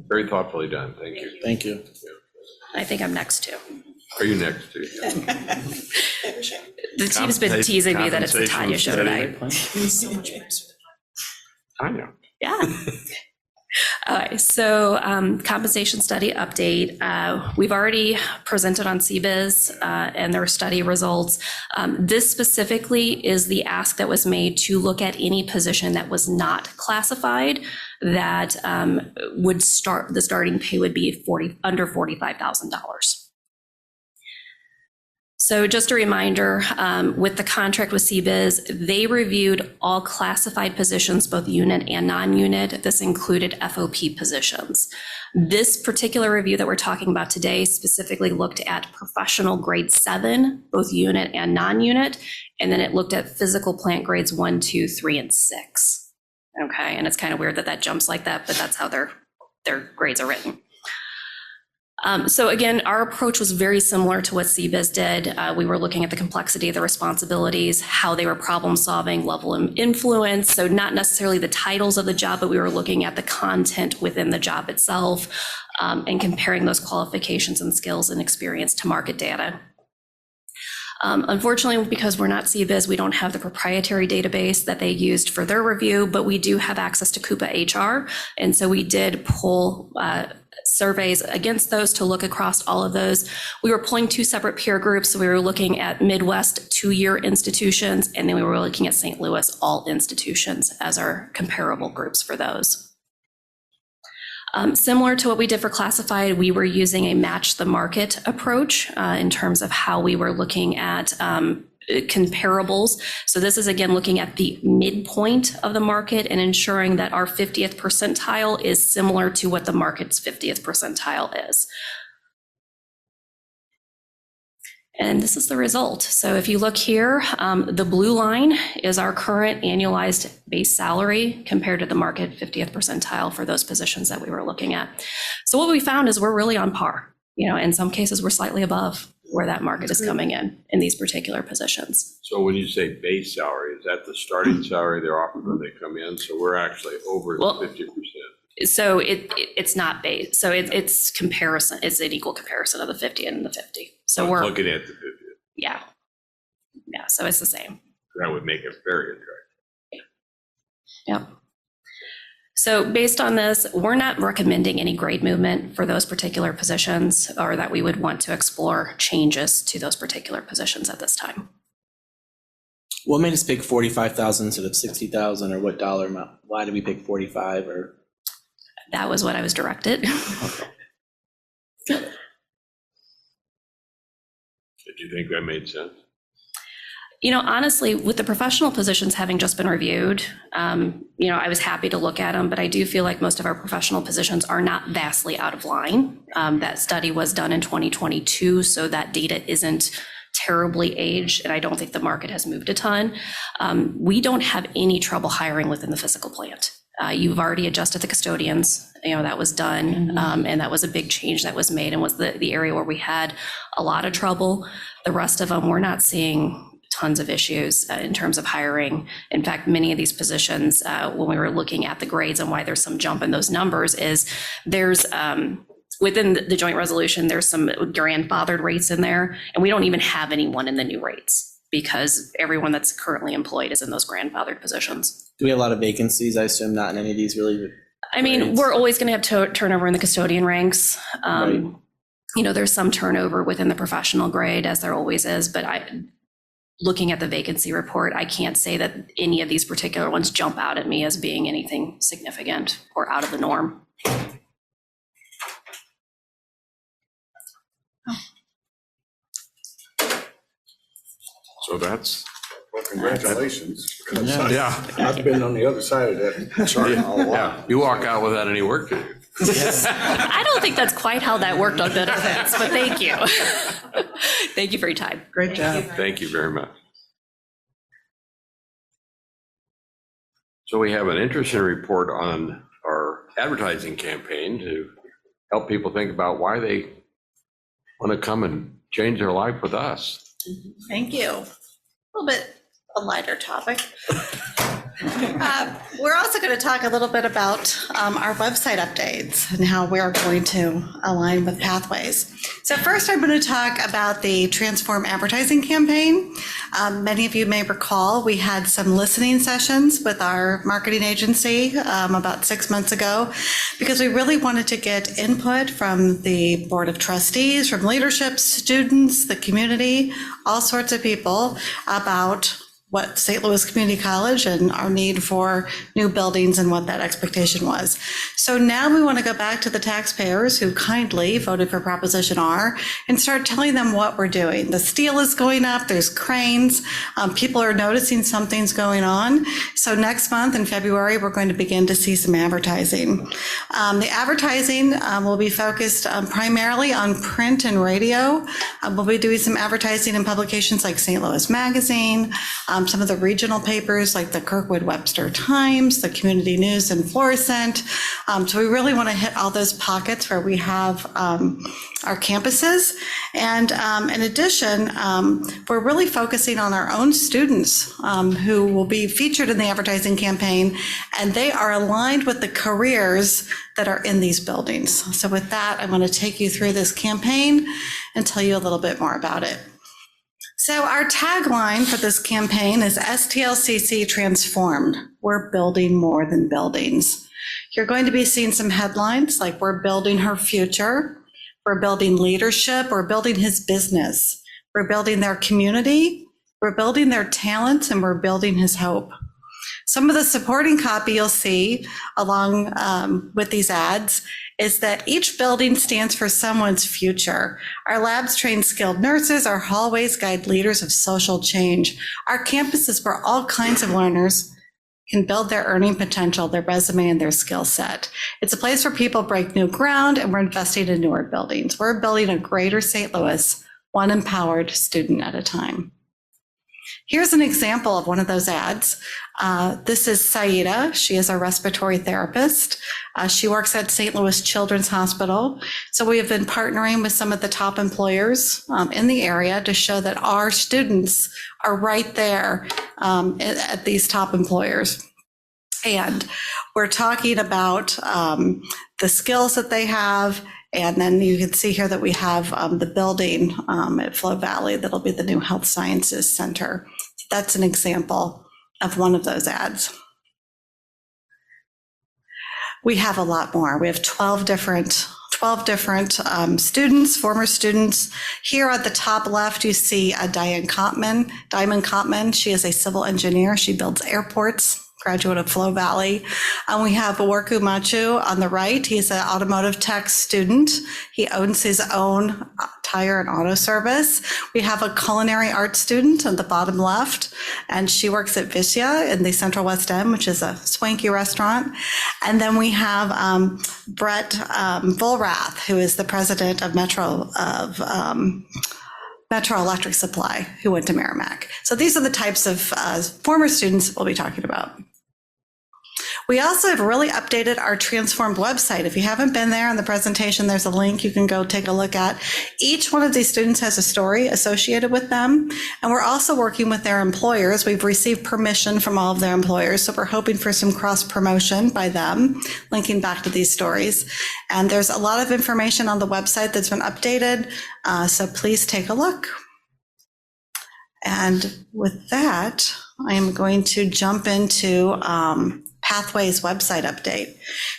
Very thoughtfully done, thank you. Thank you. I think I'm next too. Are you next to? The team's been teasing me that it's the Tanya show tonight. Tanya. Yeah. All right, so compensation study update. We've already presented on CBIZ and their study results. This specifically is the ask that was made to look at any position that was not classified that would start, the starting pay would be under $45,000. So just a reminder, with the contract with CBIZ, they reviewed all classified positions, both unit and non-unit. This included FOP positions. This particular review that we're talking about today specifically looked at professional grade 7, both unit and non-unit, and then it looked at physical plant grades 1, 2, 3, and 6. Okay, and it's kind of weird that that jumps like that, but that's how their grades are written. So again, our approach was very similar to what CBIZ did. We were looking at the complexity of the responsibilities, how they were problem solving, level of influence. So not necessarily the titles of the job, but we were looking at the content within the job itself and comparing those qualifications and skills and experience to market data. Unfortunately, because we're not CBIZ, we don't have the proprietary database that they used for their review, but we do have access to Coupa HR. And so we did pull surveys against those to look across all of those. We were pulling 2 separate peer groups. So we were looking at Midwest 2-year institutions, and then we were looking at St. Louis all institutions as our comparable groups for those. Similar to what we did for classified, we were using a match the market approach in terms of how we were looking at comparables. So this is again looking at the midpoint of the market and ensuring that our 50th percentile is similar to what the market's 50th percentile is. And this is the result. So if you look here, the blue line is our current annualized base salary compared to the market 50th percentile for those positions that we were looking at. So what we found is we're really on par. In some cases, we're slightly above where that market is coming in these particular positions. So when you say base salary, is that the starting salary they're offered when they come in? So we're actually over the Well, 50%. So it's not base. So it's comparison. It's an equal comparison of the 50 and the 50. So I'm we're looking at the 50. yeah. So it's the same. That would make it very attractive. Yep. So based on this, we're not recommending any grade movement for those particular positions or that we would want to explore changes to those particular positions at this time. What made us pick 45,000 instead of 60,000, or what dollar amount? Why did we pick 45 or? That was what I was directed. Did you think that made sense? Honestly, with the professional positions having just been reviewed, I was happy to look at them, but I do feel like most of our professional positions are not vastly out of line. That study was done in 2022, so that data isn't terribly aged, and I don't think the market has moved a ton. We don't have any trouble hiring within the physical plant. You've already adjusted the custodians, that was done. And that was a big change that was made and was the area where we had a lot of trouble. The rest of them, we're not seeing tons of issues in terms of hiring. In fact, many of these positions, when we were looking at the grades and why there's some jump in those numbers is there's, within the joint resolution, there's some grandfathered rates in there, and we don't even have anyone in the new rates because everyone that's currently employed is in those grandfathered positions. Do we have a lot of vacancies? I assume not in any of these really. I mean, grades. we're always going to have turnover in the custodian ranks. Right. There's some turnover within the professional grade, as there always is, but looking at the vacancy report, I can't say that any of these particular ones jump out at me as being anything significant or out of the norm. So that's, Well, congratulations. yeah, I've been on the other side of that chart all along. yeah. You walk out without any work to do. I don't think that's quite how that worked on benefits, but thank you. Thank you for your time. Great job. Thank you very much. So we have an interesting report on our advertising campaign to help people think about why they want to come and change their life with us. Thank you. A little bit a lighter topic. We're also going to talk a little bit about our website updates and how we're going to align with Pathways. So first, I'm going to talk about the Transform advertising campaign. Many of you may recall we had some listening sessions with our marketing agency about 6 months ago because we really wanted to get input from the Board of Trustees, from leadership, students, the community, all sorts of people about what St. Louis Community College and our need for new buildings and what that expectation was. So now we want to go back to the taxpayers who kindly voted for Proposition R and start telling them what we're doing. The steel is going up, there's cranes, people are noticing something's going on. So next month in February, we're going to begin to see some advertising. The advertising will be focused primarily on print and radio. We'll be doing some advertising in publications like St. Louis Magazine, some of the regional papers like the Kirkwood Webster Times, the Community News and Florissant. So we really want to hit all those pockets where we have our campuses. And in addition, we're really focusing on our own students who will be featured in the advertising campaign, and they are aligned with the careers that are in these buildings. So with that, I'm going to take you through this campaign and tell you a little bit more about it. So our tagline for this campaign is STLCC Transformed. We're building more than buildings. You're going to be seeing some headlines like we're building her future, we're building leadership, we're building his business, we're building their community, we're building their talent, and we're building his hope. Some of the supporting copy you'll see along with these ads is that each building stands for someone's future. Our labs train skilled nurses, our hallways guide leaders of social change. Our campuses where all kinds of learners can build their earning potential, their resume, and their skill set. It's a place where people break new ground, and we're investing in newer buildings. We're building a greater St. Louis, one empowered student at a time. Here's an example of one of those ads. This is Saida. She is a respiratory therapist. She works at St. Louis Children's Hospital. So we have been partnering with some of the top employers in the area to show that our students are right there at these top employers. And we're talking about the skills that they have. And then you can see here that we have the building at Flow Valley that'll be the new Health Sciences Center. That's an example of one of those ads. We have a lot more. We have 12 different students, former students. Here at the top left, you see Diamond Kopman. She is a civil engineer. She builds airports, graduate of Flow Valley. And we have Awarku Machu on the right. He's an automotive tech student. He owns his own tire and auto service. We have a culinary arts student on the bottom left, and she works at Visya in the Central West End, which is a swanky restaurant. And then we have Brett Volrath, who is the president of Metro Electric Supply, who went to Merrimack. So these are the types of former students we'll be talking about. We also have really updated our transformed website. If you haven't been there in the presentation, there's a link you can go take a look at. Each one of these students has a story associated with them, and we're also working with their employers. We've received permission from all of their employers, so we're hoping for some cross promotion by them, linking back to these stories. And there's a lot of information on the website that's been updated, so please take a look. And with that, I am going to jump into Pathways website update.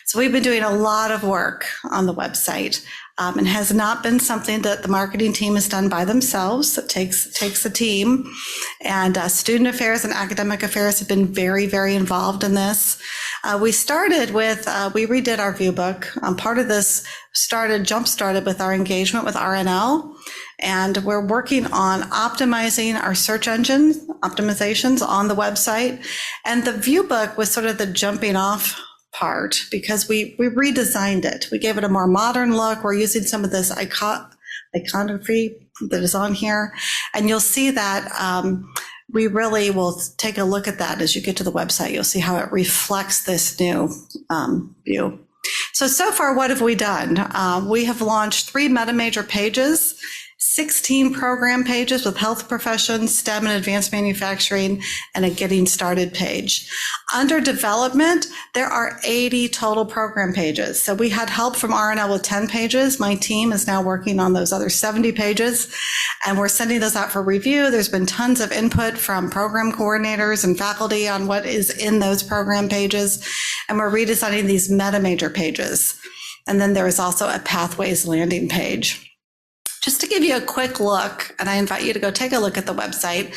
So we've been doing a lot of work on the website, and has not been something that the marketing team has done by themselves. It takes a team, and student affairs and academic affairs have been very, very involved in this. We started with, we redid our view book. Part of this jump-started with our engagement with RNL, and we're working on optimizing our search engine optimizations on the website. And the view book was sort of the jumping off part because we redesigned it. We gave it a more modern look. We're using some of this iconography that is on here. And you'll see that we really will take a look at that as you get to the website. You'll see how it reflects this new view. So far, what have we done? We have launched 3 meta major pages, 16 program pages with health professions, STEM and advanced manufacturing, and a getting started page. Under development, there are 80 total program pages. So we had help from RNL with 10 pages. My team is now working on those other 70 pages, and we're sending those out for review. There's been tons of input from program coordinators and faculty on what is in those program pages, and we're redesigning these meta major pages. And then there is also a Pathways landing page. Just to give you a quick look, and I invite you to go take a look at the website,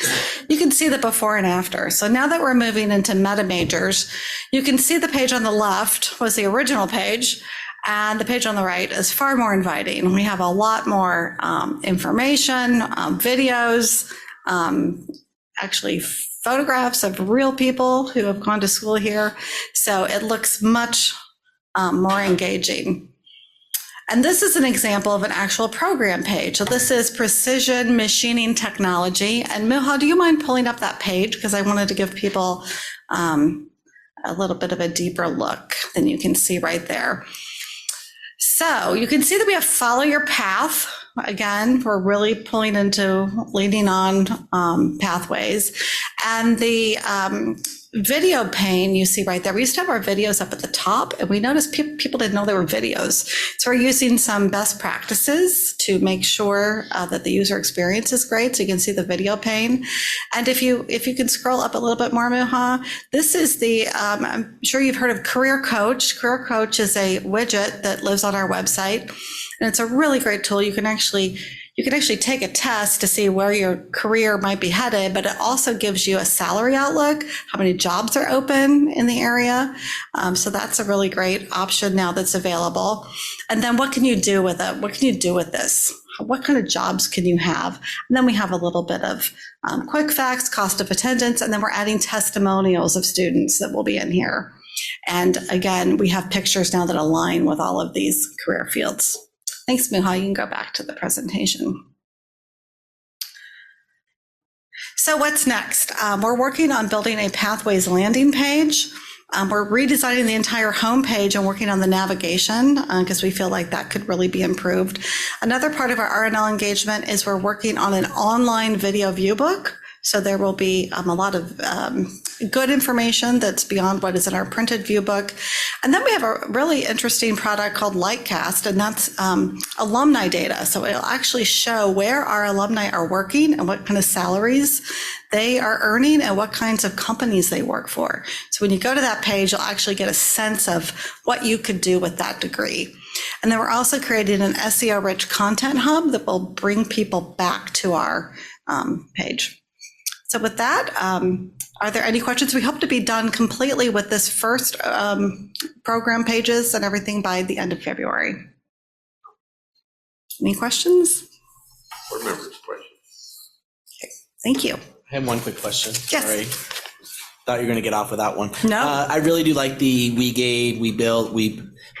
you can see the before and after. So now that we're moving into meta majors, you can see the page on the left was the original page, and the page on the right is far more inviting. We have a lot more information, videos, actually photographs of real people who have gone to school here. So it looks much more engaging. And this is an example of an actual program page. So this is precision machining technology. And Miha, do you mind pulling up that page? Because I wanted to give people a little bit of a deeper look than you can see right there. So you can see that we have follow your path. Again, we're really pulling into leaning on pathways. And the video pane you see right there, we used to have our videos up at the top, and we noticed people didn't know they were videos. So we're using some best practices to make sure that the user experience is great. So you can see the video pane. And if you can scroll up a little bit more, Miha, this is the, I'm sure you've heard of Career Coach. Career Coach is a widget that lives on our website, and it's a really great tool. You can actually take a test to see where your career might be headed, but it also gives you a salary outlook, how many jobs are open in the area. So that's a really great option now that's available. And then what can you do with it? What can you do with this? What kind of jobs can you have? And then we have a little bit of quick facts, cost of attendance, and then we're adding testimonials of students that will be in here. And again, we have pictures now that align with all of these career fields. Thanks, Miha. You can go back to the presentation. So what's next? We're working on building a Pathways landing page. We're redesigning the entire homepage and working on the navigation because we feel like that could really be improved. Another part of our RNL engagement is we're working on an online video view book. So there will be a lot of good information that's beyond what is in our printed view book. And then we have a really interesting product called Lightcast, and that's alumni data. So it'll actually show where our alumni are working and what kind of salaries they are earning and what kinds of companies they work for. So when you go to that page, you'll actually get a sense of what you could do with that degree. And then we're also creating an SEO-rich content hub that will bring people back to our page. So with that, are there any questions? We hope to be done completely with this first program pages and everything by the end of February. Any questions? Board members' questions? Okay, thank you. I have one quick question. Yes. Sorry. Thought you were going to get off with that one. No. I really do like the we gave, we built,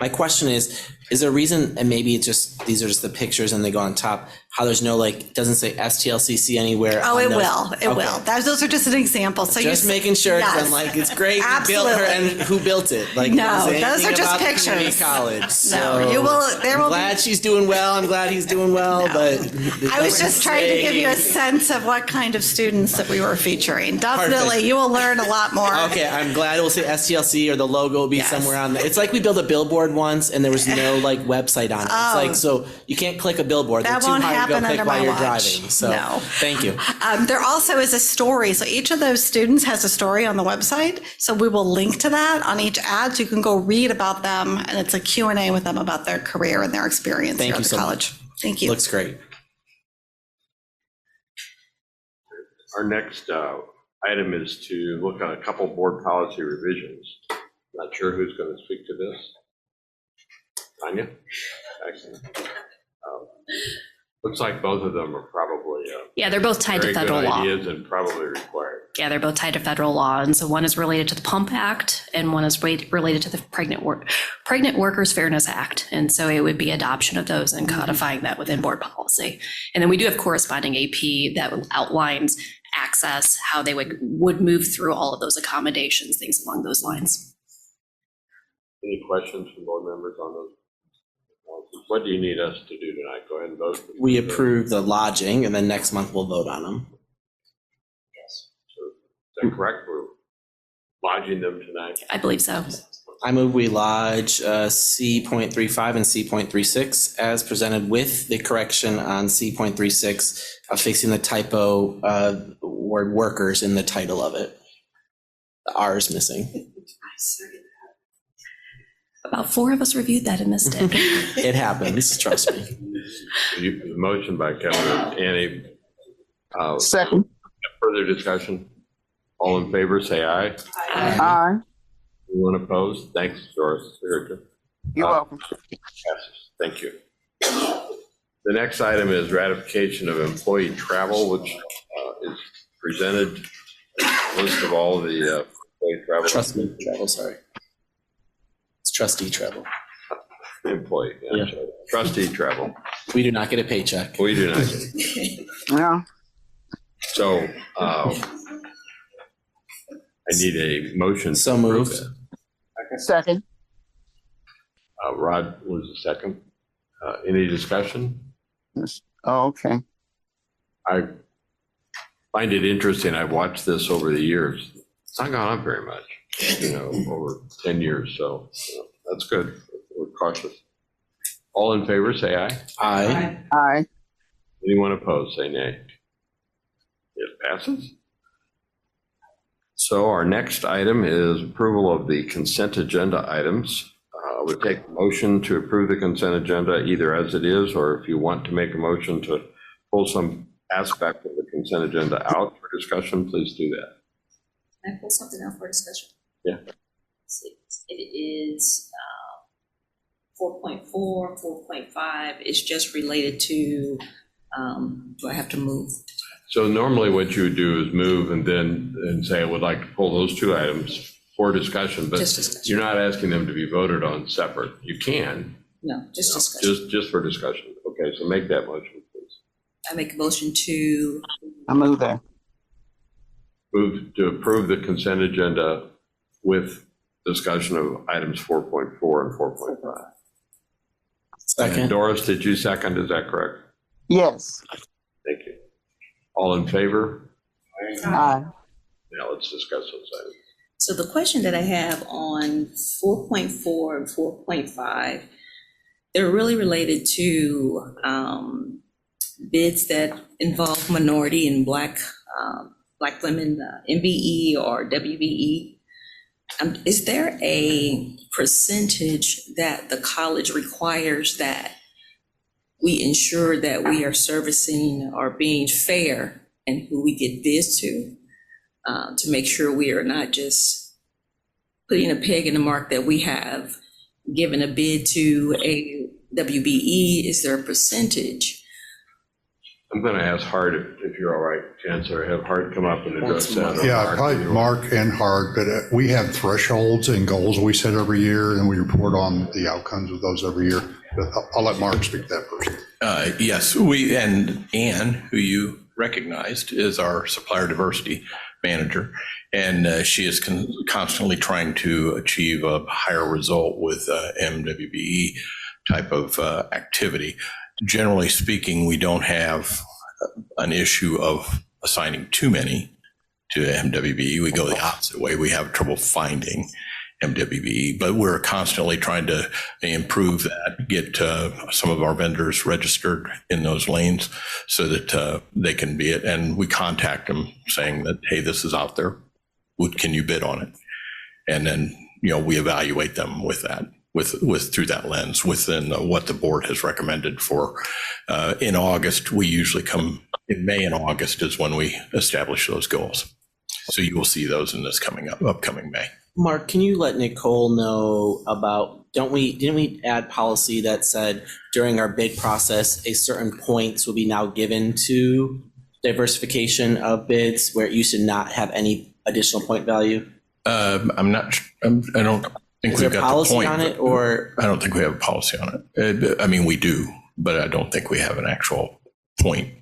my question is, Is there a reason, and maybe it's just, these are just the pictures and they go on top, how there's no like, doesn't say STLCC anywhere? Oh, on it those? will, it Okay. will. Those are just an example, so you. Just making sure, 'cause I'm Yes. like, it's great, you built her, Absolutely. and who built it? Like, No, does it say those are anything just about the community pictures. college? So you will- there will I'm be- glad she's doing well, I'm glad he's doing well, but. it I was doesn't just trying to give you a say- sense of what kind of students that we were featuring. Definitely, Perfect. you will learn a lot more. Okay, I'm glad it will say STLC or the logo will be Yes. somewhere on there. It's like we built a billboard once and there was no like website on it. It's like, so you can't click a billboard. They're That too won't hard to happen go click under while my you're watch. driving. So No. thank you. There also is a story. So each of those students has a story on the website. So we will link to that on each ad. So you can go read about them. And it's a Q&A with them about their career and their experience Thank here you at the so college. Thank you. Looks great. Our next item is to look at a couple board policy revisions. Not sure who's going to speak to this. Tanya? Excellent. Looks like both of them are probably Yeah, they're both tied to very good federal law. ideas and probably required. Yeah, they're both tied to federal law. And so one is related to the Pump Act and one is related to the Pregnant Workers Fairness Act. And so it would be adoption of those and codifying that within board policy. And then we do have corresponding AP that outlines access, how they would move through all of those accommodations, things along those lines. Any questions from board members on those? What do you need us to do tonight? Go ahead and vote. We approve the lodging and then next month we'll vote on them. Is that correct? We're lodging them tonight? I believe so. I move we lodge C.35 and C.36 as presented with the correction on C.36 of fixing the typo word workers in the title of it. The R is missing. About 4 of us reviewed that and missed it. It happens, trust me. The motion by Kevin and Annie. Second. Further discussion? All in favor, say aye. Aye. Anyone opposed? Thanks, Doris. Very good. You're welcome. Passes. Thank you. The next item is ratification of employee travel, which is presented, a list of all the employee travel. Trustee travel, sorry. It's trustee travel. Employee, yeah, Yeah. sorry. Trustee travel. We do not get a paycheck. We do not. Yeah. So I need a motion. So to approve moved. it. Second. Rod was the second. Any discussion? Oh, okay. I find it interesting. I've watched this over the years. It's not gone up very much, over 10 years. So that's good. We're cautious. All in favor, say aye. Aye. Aye. Anyone opposed, say nay. It passes. So our next item is approval of the consent agenda items. We take a motion to approve the consent agenda either as it is, or if you want to make a motion to pull some aspect of the consent agenda out for discussion, please do that. Can I pull something out for discussion? Yeah. Let's see. It is 4.4, 4.5 is just related to, do I have to move? So normally what you would do is move and say, I would like to pull those two items for discussion, but Just discussion. you're not asking them to be voted on separate. You can, No, just discussion. just for discussion. Okay, so make that motion, please. I make a motion to, I move there. Move to approve the consent agenda with discussion of items 4.4 and 4.5. Second. Doris, did you second? Is that correct? Yes. Thank you. All in favor? Aye. Now let's discuss those items. so the question that I have on 4.4 and 4.5, they're really related to bids that involve minority and Black women, MBE or WBE. Is there a percentage that the college requires that we ensure that we are servicing or being fair in who we get bids to make sure we are not just putting a peg in the mark that we have given a bid to a WBE? Is there a percentage I'm going to ask Hart, if you're all right, Chancellor, have Hart come up and address that. Yeah, Mark, probably Mark and Hart, but we have thresholds and goals we set every year, and we report on the outcomes of those every year. But I'll let Mark speak to that first. Yes, we, and Ann, who you recognized, is our supplier diversity manager. And she is constantly trying to achieve a higher result with MWBE type of activity. Generally speaking, we don't have an issue of assigning too many to MWBE. We go the opposite way. We have trouble finding MWBE, but we're constantly trying to improve that, get some of our vendors registered in those lanes so that they can be it. And we contact them saying that, hey, this is out there. Can you bid on it? And then, we evaluate them with that, with through that lens within what the board has recommended for. In August, we usually come in May and August is when we establish those goals. So you will see those in this upcoming May. Mark, can you let Nicole know about, didn't we add policy that said during our bid process, a certain points will be now given to diversification of bids where it used to not have any additional point value? I don't think Is there we've got policy the point on it, or? I don't think we have a policy on it. I mean, we do, but I don't think we have an actual point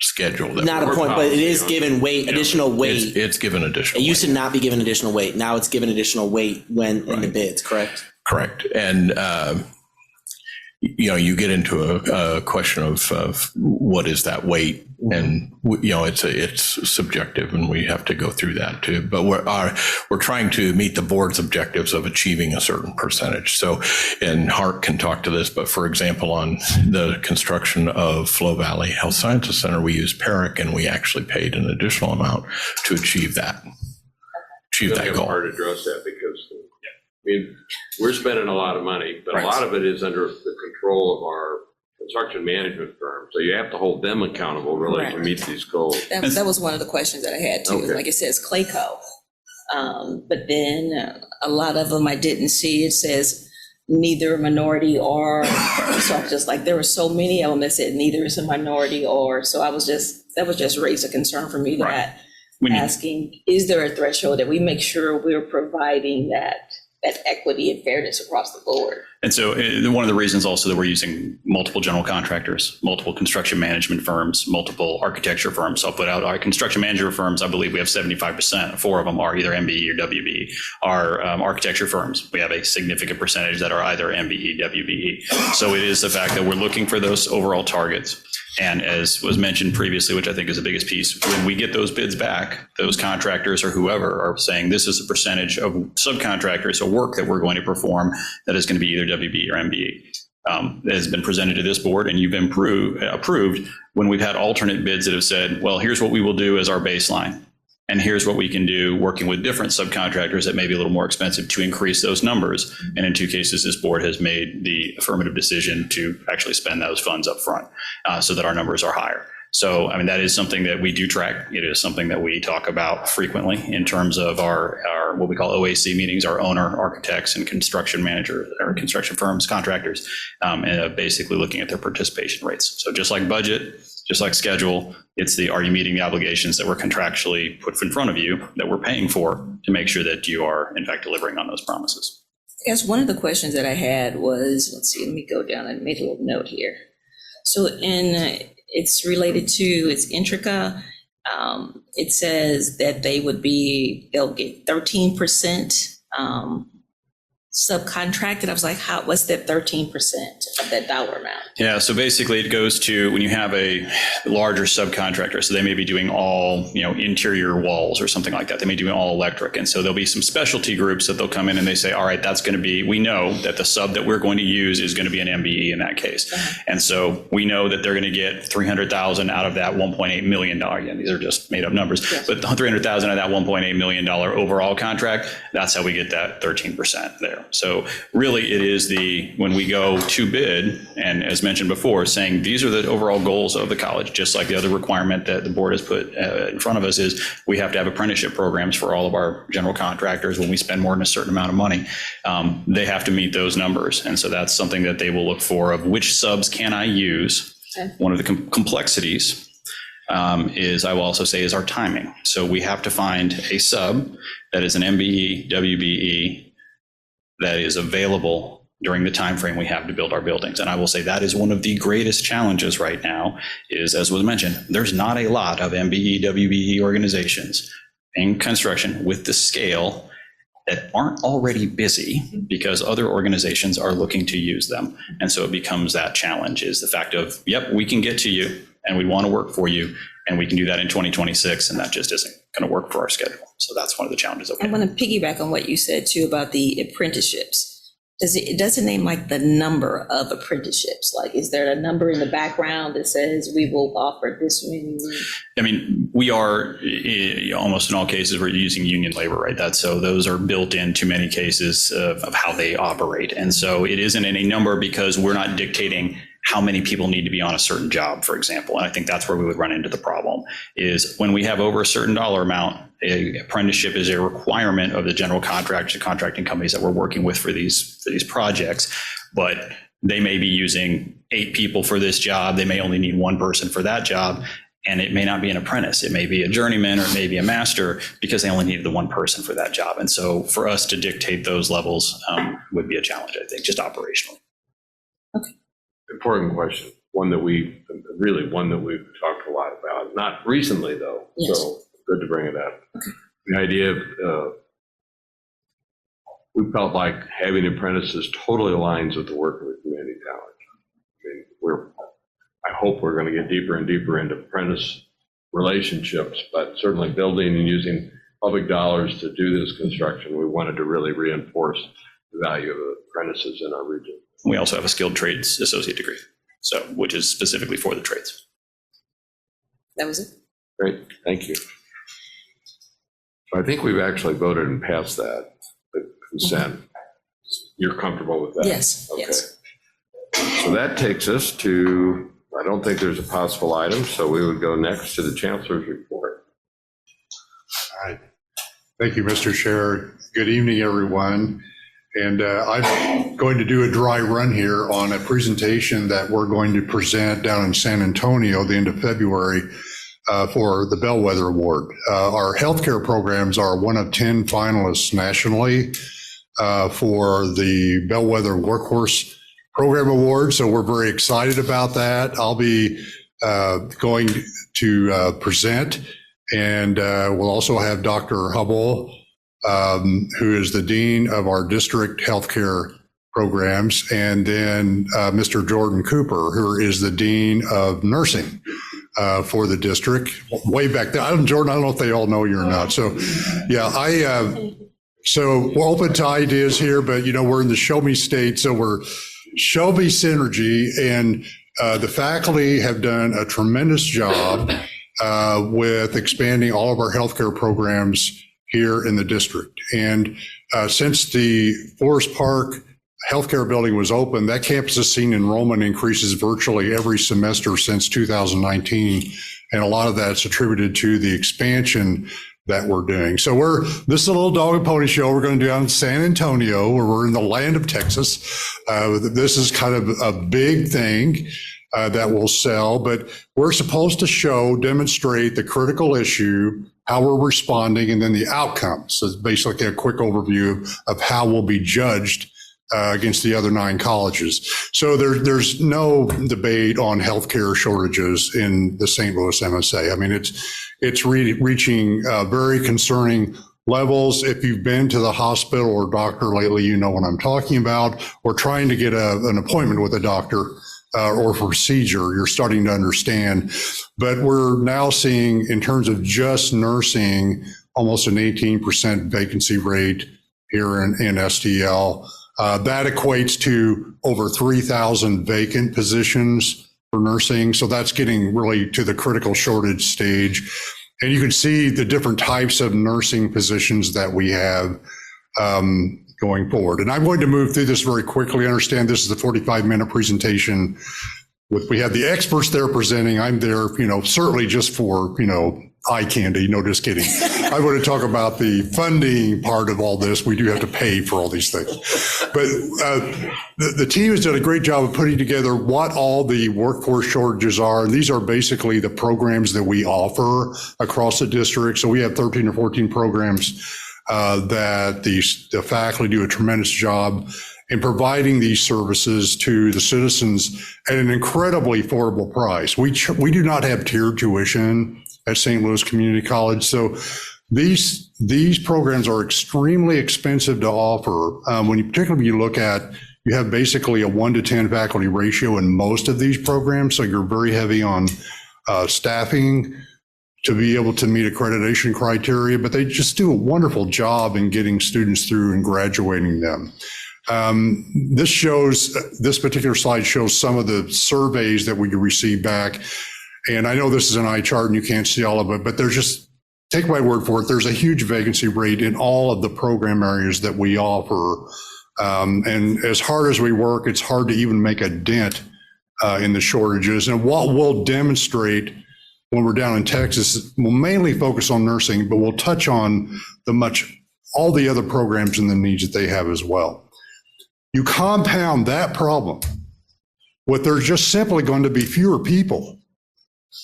schedule. Not a point, but it is given weight, additional weight. It's given additional It used weight. to not be given additional weight. Now it's given additional weight when in the bids, correct? Correct. And, you get into a question of what is that weight? And, it's subjective, and we have to go through that too. But we're trying to meet the board's objectives of achieving a certain percentage. So, and Hart can talk to this, but for example, on the construction of Flow Valley Health Sciences Center, we used PERIC, and we actually paid an additional amount to achieve that goal. Hard to address that because, we're spending a lot of money, but a lot of it is under the control of our construction management firm. So you have to hold them accountable really to meet these goals. That was one of the questions that I had too. Okay. Like it says Clayco. But then a lot of them I didn't see. It says neither minority or, so I was just like, there were so many of them that said neither is a minority or, so that was just raised a concern for me that asking, is there a threshold that we make sure we're providing that equity and fairness across the board? And so one of the reasons also that we're using multiple general contractors, multiple construction management firms, multiple architecture firms. So I'll put out our construction manager firms. I believe we have 75%. 4 of them are either MBE or WBE. Our architecture firms, we have a significant percentage that are either MBE, WBE. So it is the fact that we're looking for those overall targets. And as was mentioned previously, which I think is the biggest piece, when we get those bids back, those contractors or whoever are saying this is a percentage of subcontractors or work that we're going to perform that is going to be either WB or MBE. That has been presented to this board, and you've been approved when we've had alternate bids that have said, well, here's what we will do as our baseline. And here's what we can do working with different subcontractors that may be a little more expensive to increase those numbers. And in 2 cases, this board has made the affirmative decision to actually spend those funds up front so that our numbers are higher. So, that is something that we do track. It is something that we talk about frequently in terms of our what we call OAC meetings, our owner, architects, and construction managers, or construction firms, contractors, and basically looking at their participation rates. So just like budget, just like schedule, it's are you meeting the obligations that were contractually put in front of you that we're paying for to make sure that you are in fact delivering on those promises. I guess one of the questions that I had was, let's see, let me go down and make a little note here. So it's related to, it's Intrica. It says that they'll get 13% subcontracted. I was like, what's that 13% of that dollar amount? Yeah, so basically it goes to when you have a larger subcontractor, so they may be doing all, interior walls or something like that. They may be doing all electric. And so there'll be some specialty groups that they'll come in and they say, all right, that's going to be, we know that the sub that we're going to use is going to be an MBE in that case. And so we know that they're going to get $300,000 out of that $1.8 million. Again, these are just made up numbers, but $300,000 out of that $1.8 million overall contract, that's how we get that 13% there. So really it is when we go to bid, and as mentioned before, saying these are the overall goals of the college, just like the other requirement that the board has put in front of us is we have to have apprenticeship programs for all of our general contractors. When we spend more than a certain amount of money, they have to meet those numbers. And so that's something that they will look for of which subs can I use. Okay. One of the complexities is, I will also say, is our timing. So we have to find a sub that is an MBE, WBE, that is available during the time frame we have to build our buildings. And I will say that is one of the greatest challenges right now is, as was mentioned, there's not a lot of MBE, WBE organizations in construction with the scale that aren't already busy because other organizations are looking to use them. And so it becomes that challenge is the fact of, yep, we can get to you and we want to work for you and we can do that in 2026 and that just isn't going to work for our schedule. So that's one of the challenges. I want to piggyback on what you said too about the apprenticeships. It doesn't name like the number of apprenticeships. Like, is there a number in the background that says we will offer this many? I mean, we are almost in all cases, we're using union labor, right? So those are built into many cases of how they operate. And so it isn't any number because we're not dictating how many people need to be on a certain job, for example. And I think that's where we would run into the problem is when we have over a certain dollar amount, an apprenticeship is a requirement of the general contractors and contracting companies that we're working with for these projects. But they may be using 8 people for this job. They may only need 1 person for that job. And it may not be an apprentice. It may be a journeyman or it may be a master because they only needed the 1 person for that job. And so for us to dictate those levels would be a challenge, I think, just operationally. Important question, one that we've talked a lot about, not recently though, Yes. so good to bring it up. Okay. The idea of, we felt like having apprentices totally aligns with the work of the community college. I mean, I hope we're going to get deeper and deeper into apprentice relationships, but certainly building and using public dollars to do this construction, we wanted to really reinforce the value of apprentices in our region. We also have a skilled trades associate degree, so which is specifically for the trades. That was it. Great, thank you. So I think we've actually voted and passed that, the consent. You're comfortable with that? Yes, Okay. yes. So that takes us to, I don't think there's a possible item, so we would go next to the chancellor's report. All right. Thank you, Mr. Chair. Good evening, everyone. And I'm going to do a dry run here on a presentation that we're going to present down in San Antonio the end of February for the Bellwether Award. Our healthcare programs are one of 10 finalists nationally for the Bellwether Workhorse Program Award. So we're very excited about that. I'll be going to present, and we'll also have Dr. Hubble, who is the dean of our district healthcare programs, and then Mr. Jordan Cooper, who is the dean of nursing for the district. Way back there, Jordan, I don't know if they all know you or not. So, yeah, so we're open to ideas here, but we're in the show me state, so we're show me synergy, and the faculty have done a tremendous job with expanding all of our healthcare programs here in the district. And since the Forest Park Healthcare Building was open, that campus has seen enrollment increases virtually every semester since 2019. And a lot of that's attributed to the expansion that we're doing. So this is a little dog and pony show we're going to do out in San Antonio, where we're in the land of Texas. This is kind of a big thing that will sell, but we're supposed to demonstrate the critical issue, how we're responding, and then the outcomes. So it's basically a quick overview of how we'll be judged against the other 9 colleges. So there's no debate on healthcare shortages in the St. Louis MSA. I mean, it's reaching very concerning levels. If you've been to the hospital or doctor lately, you know what I'm talking about, or trying to get an appointment with a doctor or procedure, you're starting to understand. But we're now seeing, in terms of just nursing, almost an 18% vacancy rate here in STL. That equates to over 3,000 vacant positions for nursing. So that's getting really to the critical shortage stage. And you can see the different types of nursing positions that we have going forward. And I'm going to move through this very quickly. Understand this is a 45-minute presentation. We have the experts there presenting. I'm there, certainly just for, eye candy. No, just kidding. I want to talk about the funding part of all this. We do have to pay for all these things. But the team has done a great job of putting together what all the workforce shortages are. And these are basically the programs that we offer across the district. So we have 13 or 14 programs that the faculty do a tremendous job in providing these services to the citizens at an incredibly affordable price. We do not have tiered tuition at St. Louis Community College. So these programs are extremely expensive to offer. Particularly when you look at, you have basically a 1-to-10 faculty ratio in most of these programs. So you're very heavy on staffing to be able to meet accreditation criteria, but they just do a wonderful job in getting students through and graduating them. This particular slide shows some of the surveys that we receive back. And I know this is an eye chart and you can't see all of it, but take my word for it, there's a huge vacancy rate in all of the program areas that we offer. And as hard as we work, it's hard to even make a dent in the shortages. And what we'll demonstrate when we're down in Texas, we'll mainly focus on nursing, but we'll touch on all the other programs and the needs that they have as well. You compound that problem with there's just simply going to be fewer people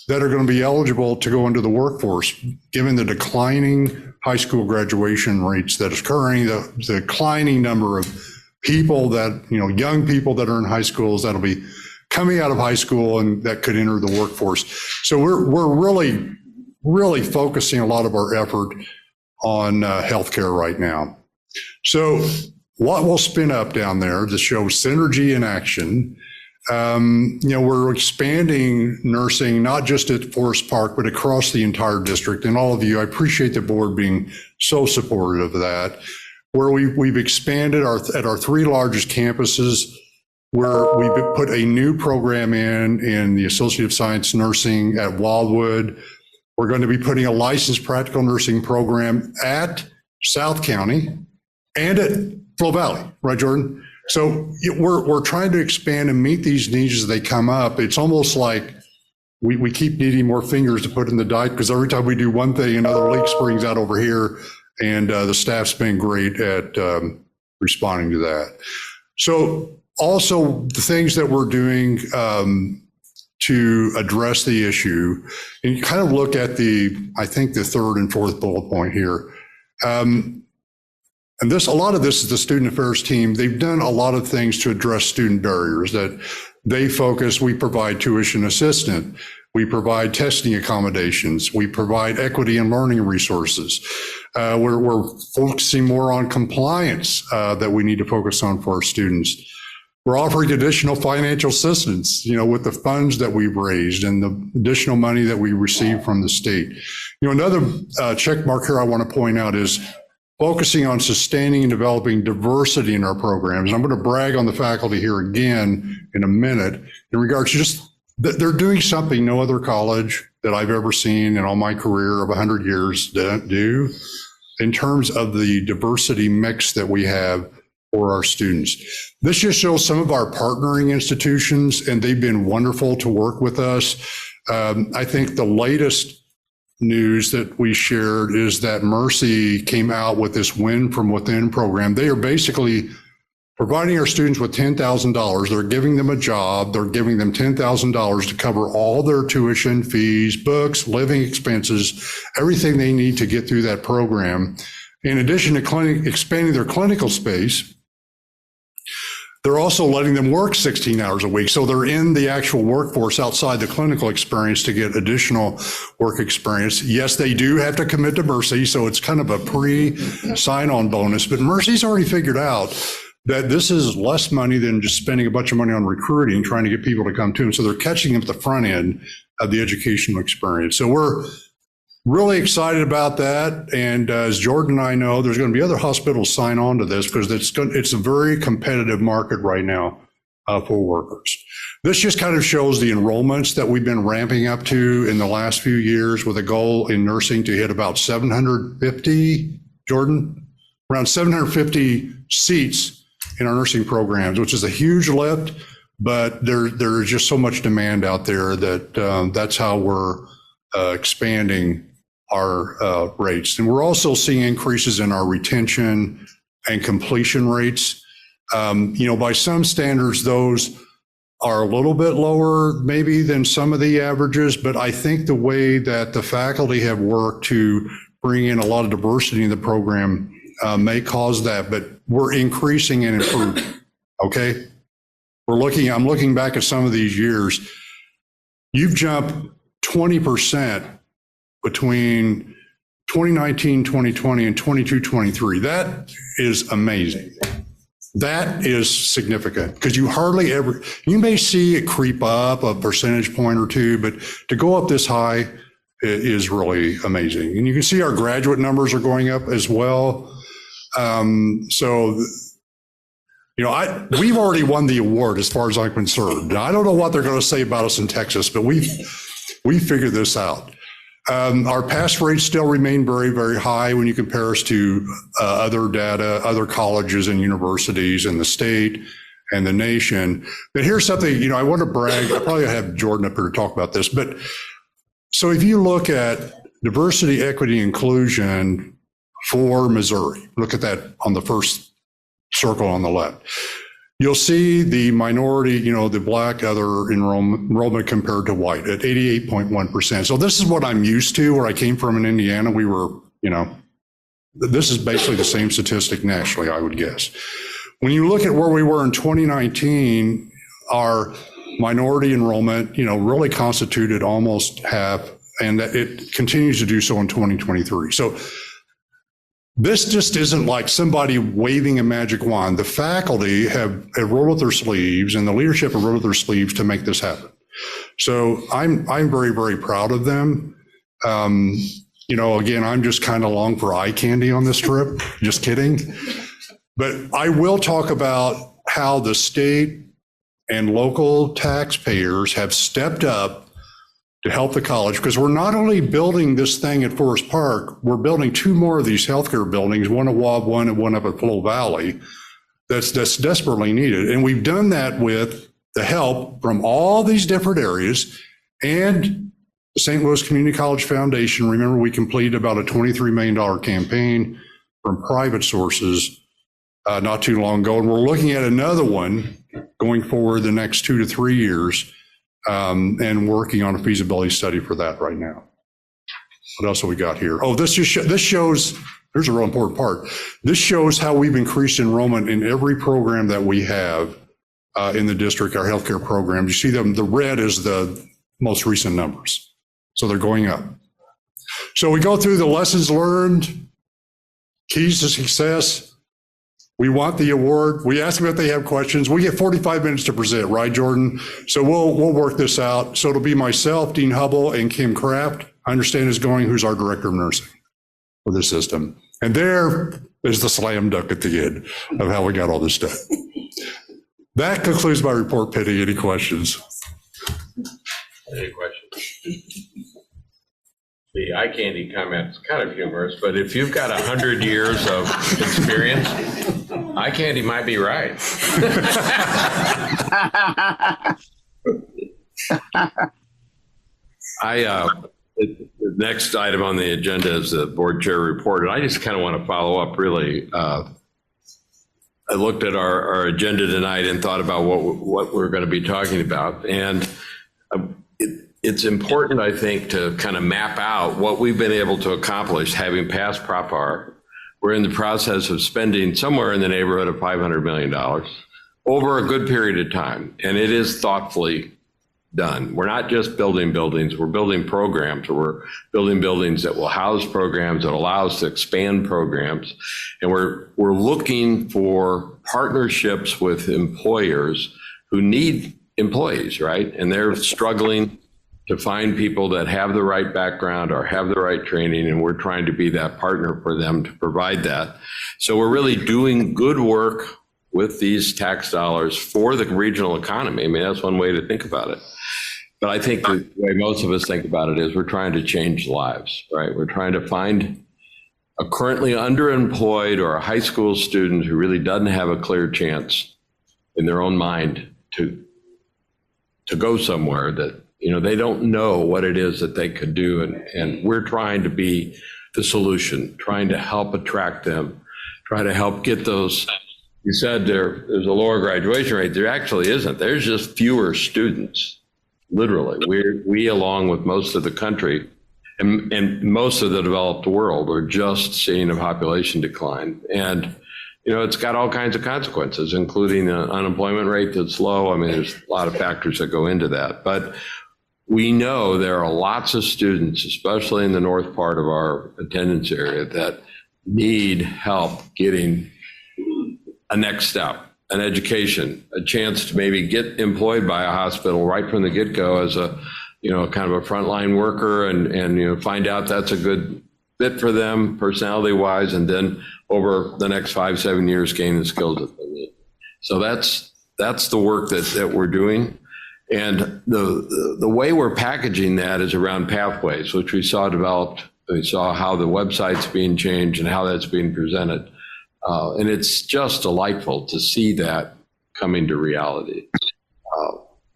that are going to be eligible to go into the workforce, given the declining high school graduation rates that is occurring, the declining number of people that, young people that are in high schools that'll be coming out of high school and that could enter the workforce. So we're really, really focusing a lot of our effort on healthcare right now. So what we'll spin up down there to show synergy in action. We're expanding nursing, not just at Forest Park, but across the entire district. And all of you, I appreciate the board being so supportive of that, where we've expanded at our 3 largest campuses, where we put a new program in the Associate of Science Nursing at Wildwood. We're going to be putting a licensed practical nursing program at South County and at Flow Valley, right, Jordan? So we're trying to expand and meet these needs as they come up. It's almost like we keep needing more fingers to put in the dike, because every time we do one thing, another leak springs out over here, and the staff's been great at responding to that. So also the things that we're doing to address the issue, and you kind of look at I think the 3rd and 4th bullet point here. And a lot of this is the student affairs team. They've done a lot of things to address student barriers that they focus. We provide tuition assistance. We provide testing accommodations. We provide equity and learning resources. We're focusing more on compliance that we need to focus on for our students. We're offering additional financial assistance, with the funds that we've raised and the additional money that we receive from the state. Another check mark here I want to point out is focusing on sustaining and developing diversity in our programs. I'm going to brag on the faculty here again in a minute in regards to just they're doing something no other college that I've ever seen in all my career of 100 years do in terms of the diversity mix that we have for our students. This just shows some of our partnering institutions, and they've been wonderful to work with us. I think the latest news that we shared is that Mercy came out with this Win from Within program. They are basically providing our students with $10,000. They're giving them a job. They're giving them $10,000 to cover all their tuition, fees, books, living expenses, everything they need to get through that program. In addition to expanding their clinical space, they're also letting them work 16 hours a week. So they're in the actual workforce outside the clinical experience to get additional work experience. Yes, they do have to commit to Mercy, so it's kind of a pre-sign-on bonus. But Mercy's already figured out that this is less money than just spending a bunch of money on recruiting, trying to get people to come to them. So they're catching them at the front end of the educational experience. So we're really excited about that. And as Jordan and I know, there's going to be other hospitals sign on to this because it's a very competitive market right now for workers. This just kind of shows the enrollments that we've been ramping up to in the last few years, with a goal in nursing to hit about 750, Jordan, around 750 seats in our nursing programs, which is a huge lift, but there's just so much demand out there that that's how we're expanding our rates. And we're also seeing increases in our retention and completion rates. By some standards, those are a little bit lower maybe than some of the averages, but I think the way that the faculty have worked to bring in a lot of diversity in the program may cause that, but we're increasing and improving, okay? I'm looking back at some of these years. You've jumped 20% between 2019, 2020, and 22, 23. That is amazing. That is significant because you may see it creep up a percentage point or two, but to go up this high is really amazing. And you can see our graduate numbers are going up as well. We've already won the award as far as I'm concerned. I don't know what they're going to say about us in Texas, but we figured this out. Our pass rates still remain very, very high when you compare us to other data, other colleges and universities in the state and the nation. But here's something, I want to brag. I probably have Jordan up here to talk about this. But so if you look at diversity, equity, inclusion for Missouri, look at that on the first circle on the left. You'll see the minority, the Black other enrollment compared to white at 88.1%. So this is what I'm used to. Where I came from in Indiana, we were, this is basically the same statistic nationally, I would guess. When you look at where we were in 2019, our minority enrollment, really constituted almost half, and it continues to do so in 2023. So this just isn't like somebody waving a magic wand. The faculty have rolled up their sleeves and the leadership have rolled up their sleeves to make this happen. So I'm very, very proud of them. Again, I'm just kind of along for eye candy on this trip. Just kidding. But I will talk about how the state and local taxpayers have stepped up to help the college, because we're not only building this thing at Forest Park, we're building two more of these healthcare buildings, one at WAB 1 and one up at Flow Valley, that's desperately needed. And we've done that with the help from all these different areas and the St. Louis Community College Foundation. Remember, we completed about a $23 million campaign from private sources not too long ago. And we're looking at another one going forward the next 2 to 3 years. And working on a feasibility study for that right now. What else have we got here? Oh, this shows, here's a real important part. This shows how we've increased enrollment in every program that we have in the district, our healthcare programs. You see them, the red is the most recent numbers. So they're going up. So we go through the lessons learned, keys to success. We want the award. We ask them if they have questions. We get 45 minutes to present, right, Jordan? So we'll work this out. So it'll be myself, Dean Hubble, and Kim Kraft, I understand is going, who's our director of nursing for the system. And there is the slam dunk at the end of how we got all this done. That concludes my report, Penny. Any questions? Any questions? The eye candy comment's kind of humorous, but if you've got 100 years of experience, eye candy might be right. The next item on the agenda is the board chair report, and I just kind of want to follow up really. I looked at our agenda tonight and thought about what we're going to be talking about, and it's important, I think, to kind of map out what we've been able to accomplish having passed Prop R. We're in the process of spending somewhere in the neighborhood of $500 million over a good period of time, and it is thoughtfully done. We're not just building buildings, we're building programs. We're building buildings that will house programs, that allow us to expand programs, and we're looking for partnerships with employers who need employees, right? And they're struggling to find people that have the right background or have the right training, and we're trying to be that partner for them to provide that. So we're really doing good work with these tax dollars for the regional economy. I mean, that's one way to think about it. But I think the way most of us think about it is we're trying to change lives, right? We're trying to find a currently underemployed or a high school student who really doesn't have a clear chance in their own mind to go somewhere that You know, they don't know what it is that they could do, and we're trying to be the solution, trying to help attract them, try to help get those. You said there's a lower graduation rate. There actually isn't. There's just fewer students, literally. We along with most of the country and most of the developed world, are just seeing a population decline. And, you know, it's got all kinds of consequences, including an unemployment rate that's low. I mean, there's a lot of factors that go into that. But we know there are lots of students, especially in the north part of our attendance area, that need help getting a next step, an education, a chance to maybe get employed by a hospital right from the get-go as a, you know, kind of a frontline worker, and you know, find out that's a good fit for them personality-wise, and then over the next 5-7 years gain the skills that they need. So that's the work that we're doing. And the way we're packaging that is around pathways, which we saw developed. We saw how the website's being changed and how that's being presented. And it's just delightful to see that coming to reality.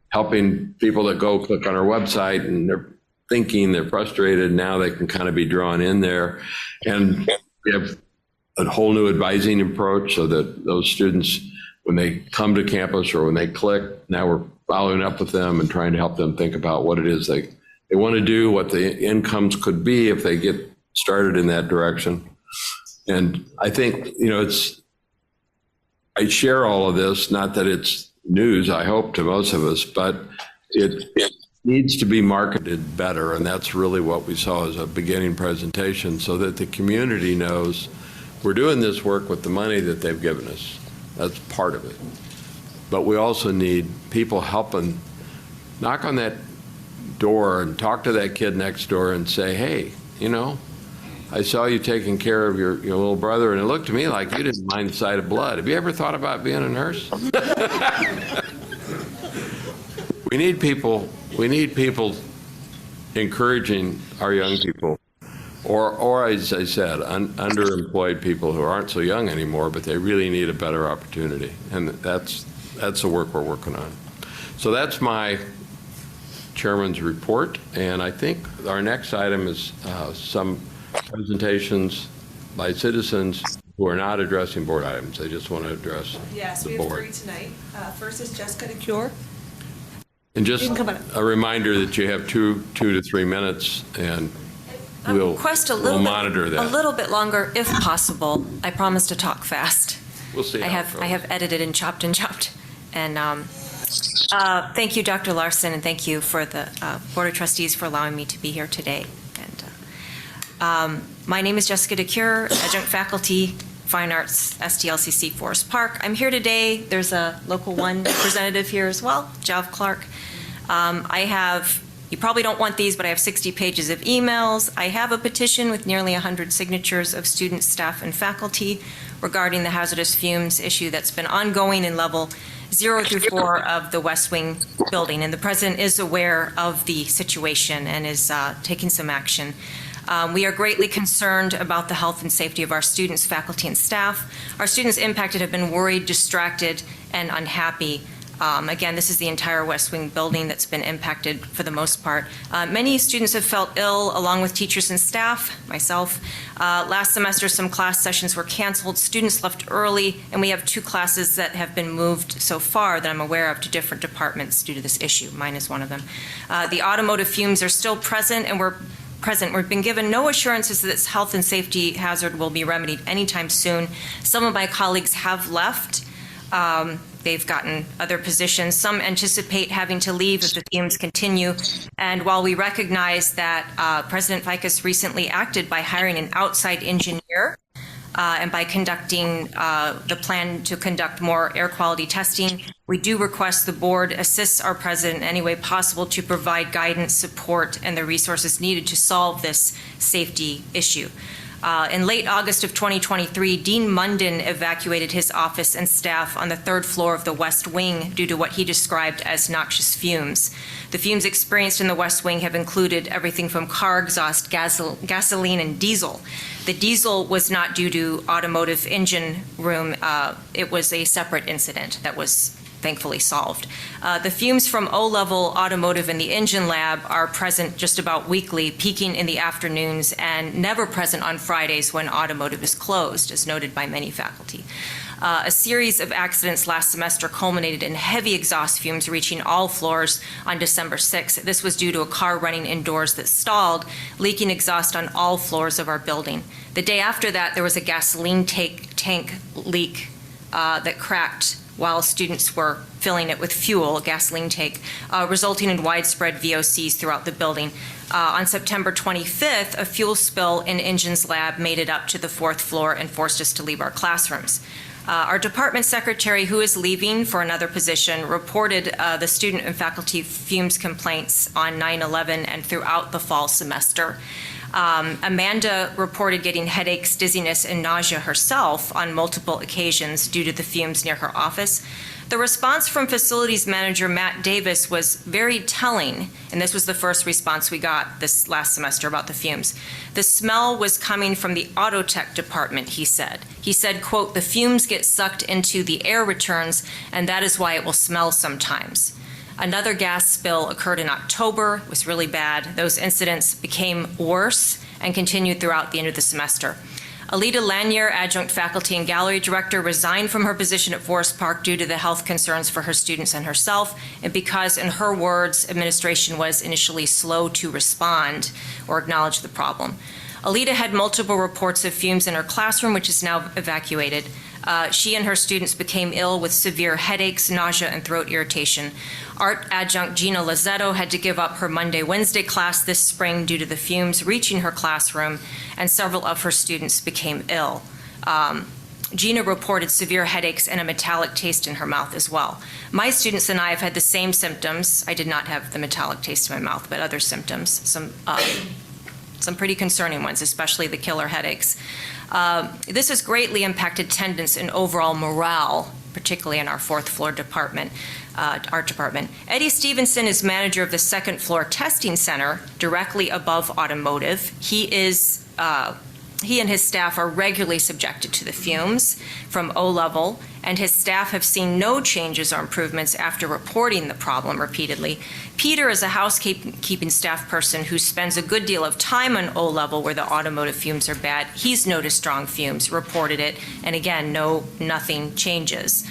Helping people that go click on our website and they're thinking, they're frustrated, now they can kind of be drawn in there. And we have a whole new advising approach so that those students, when they come to campus or when they click, now we're following up with them and trying to help them think about what it is they want to do, what the incomes could be if they get started in that direction. And I think, you know, I share all of this, not that it's news, I hope, to most of us, but it needs to be marketed better. And that's really what we saw as a beginning presentation, so that the community knows we're doing this work with the money that they've given us. That's part of it. But we also need people helping knock on that door and talk to that kid next door and say, hey, you know, I saw you taking care of your little brother, and it looked to me like you didn't mind the sight of blood. Have you ever thought about being a nurse? We need people encouraging our young people, or as I said, underemployed people who aren't so young anymore, but they really need a better opportunity. And that's the work we're working on. So that's my chairman's report. And I think our next item is some presentations by citizens who are not addressing board items. They just want to address Yes, the we have board. 3 tonight. First is Jessica DeCure. And just You can come on up. a reminder that you have 2 to 3 minutes, and we'll monitor that. A little bit longer if possible. I promise to talk fast. We'll see. I have edited and chopped. And thank you, Dr. Larson, and thank you for the Board of Trustees for allowing me to be here today. And my name is Jessica DeCure, adjunct faculty, Fine Arts, SDLCC Forest Park. I'm here today. There's a Local 1 representative here as well, Jav Clark. You probably don't want these, but I have 60 pages of emails. I have a petition with nearly 100 signatures of students, staff, and faculty regarding the hazardous fumes issue that's been ongoing in level 0 through 4 of the West Wing building. And the president is aware of the situation and is taking some action. We are greatly concerned about the health and safety of our students, faculty, and staff. Our students impacted have been worried, distracted, and unhappy. Again, this is the entire West Wing building that's been impacted for the most part. Many students have felt ill, along with teachers and staff, myself. Last semester, some class sessions were canceled, students left early, and we have 2 classes that have been moved so far that I'm aware of to different departments due to this issue. Mine is one of them. The automotive fumes are still present, and we've been given no assurances that this health and safety hazard will be remedied anytime soon. Some of my colleagues have left. They've gotten other positions. Some anticipate having to leave if the fumes continue. And while we recognize that President Ficus recently acted by hiring an outside engineer and by conducting the plan to conduct more air quality testing, we do request the board assists our president in any way possible to provide guidance, support, and the resources needed to solve this safety issue. In late August of 2023, Dean Munden evacuated his office and staff on the 3rd floor of the West Wing due to what he described as noxious fumes. The fumes experienced in the West Wing have included everything from car exhaust, gasoline, and diesel. The diesel was not due to automotive engine room. It was a separate incident that was thankfully solved. The fumes from O-level automotive in the engine lab are present just about weekly, peaking in the afternoons and never present on Fridays when automotive is closed, as noted by many faculty. A series of accidents last semester culminated in heavy exhaust fumes reaching all floors on December 6th. This was due to a car running indoors that stalled, leaking exhaust on all floors of our building. The day after that, there was a gasoline tank leak that cracked while students were filling it with fuel, a gasoline tank, resulting in widespread VOCs throughout the building. On September 25th, a fuel spill in Engines Lab made it up to the 4th floor and forced us to leave our classrooms. Our department secretary, who is leaving for another position, reported the student and faculty fumes complaints on 9/11 and throughout the fall semester. Amanda reported getting headaches, dizziness, and nausea herself on multiple occasions due to the fumes near her office. The response from facilities manager Matt Davis was very telling, and this was the first response we got this last semester about the fumes. The smell was coming from the auto tech department, he said. He said, quote, "The fumes get sucked into the air returns, and that is why it will smell sometimes." Another gas spill occurred in October. It was really bad. Those incidents became worse and continued throughout the end of the semester. Alita Lanier, adjunct faculty and gallery director, resigned from her position at Forest Park due to the health concerns for her students and herself, and because, in her words, administration was initially slow to respond or acknowledge the problem. Alita had multiple reports of fumes in her classroom, which is now evacuated. She and her students became ill with severe headaches, nausea, and throat irritation. Art adjunct Gina Lazzetto had to give up her Monday-Wednesday class this spring due to the fumes reaching her classroom, and several of her students became ill. Gina reported severe headaches and a metallic taste in her mouth as well. My students and I have had the same symptoms. I did not have the metallic taste in my mouth, but other symptoms, some pretty concerning ones, especially the killer headaches. This has greatly impacted attendance and overall morale, particularly in our 4th floor department, art department. Eddie Stevenson is manager of the 2nd floor testing center directly above automotive. He and his staff are regularly subjected to the fumes from O-level, and his staff have seen no changes or improvements after reporting the problem repeatedly. Peter is a housekeeping staff person who spends a good deal of time on O-level where the automotive fumes are bad. He's noticed strong fumes, reported it, and again, nothing changes.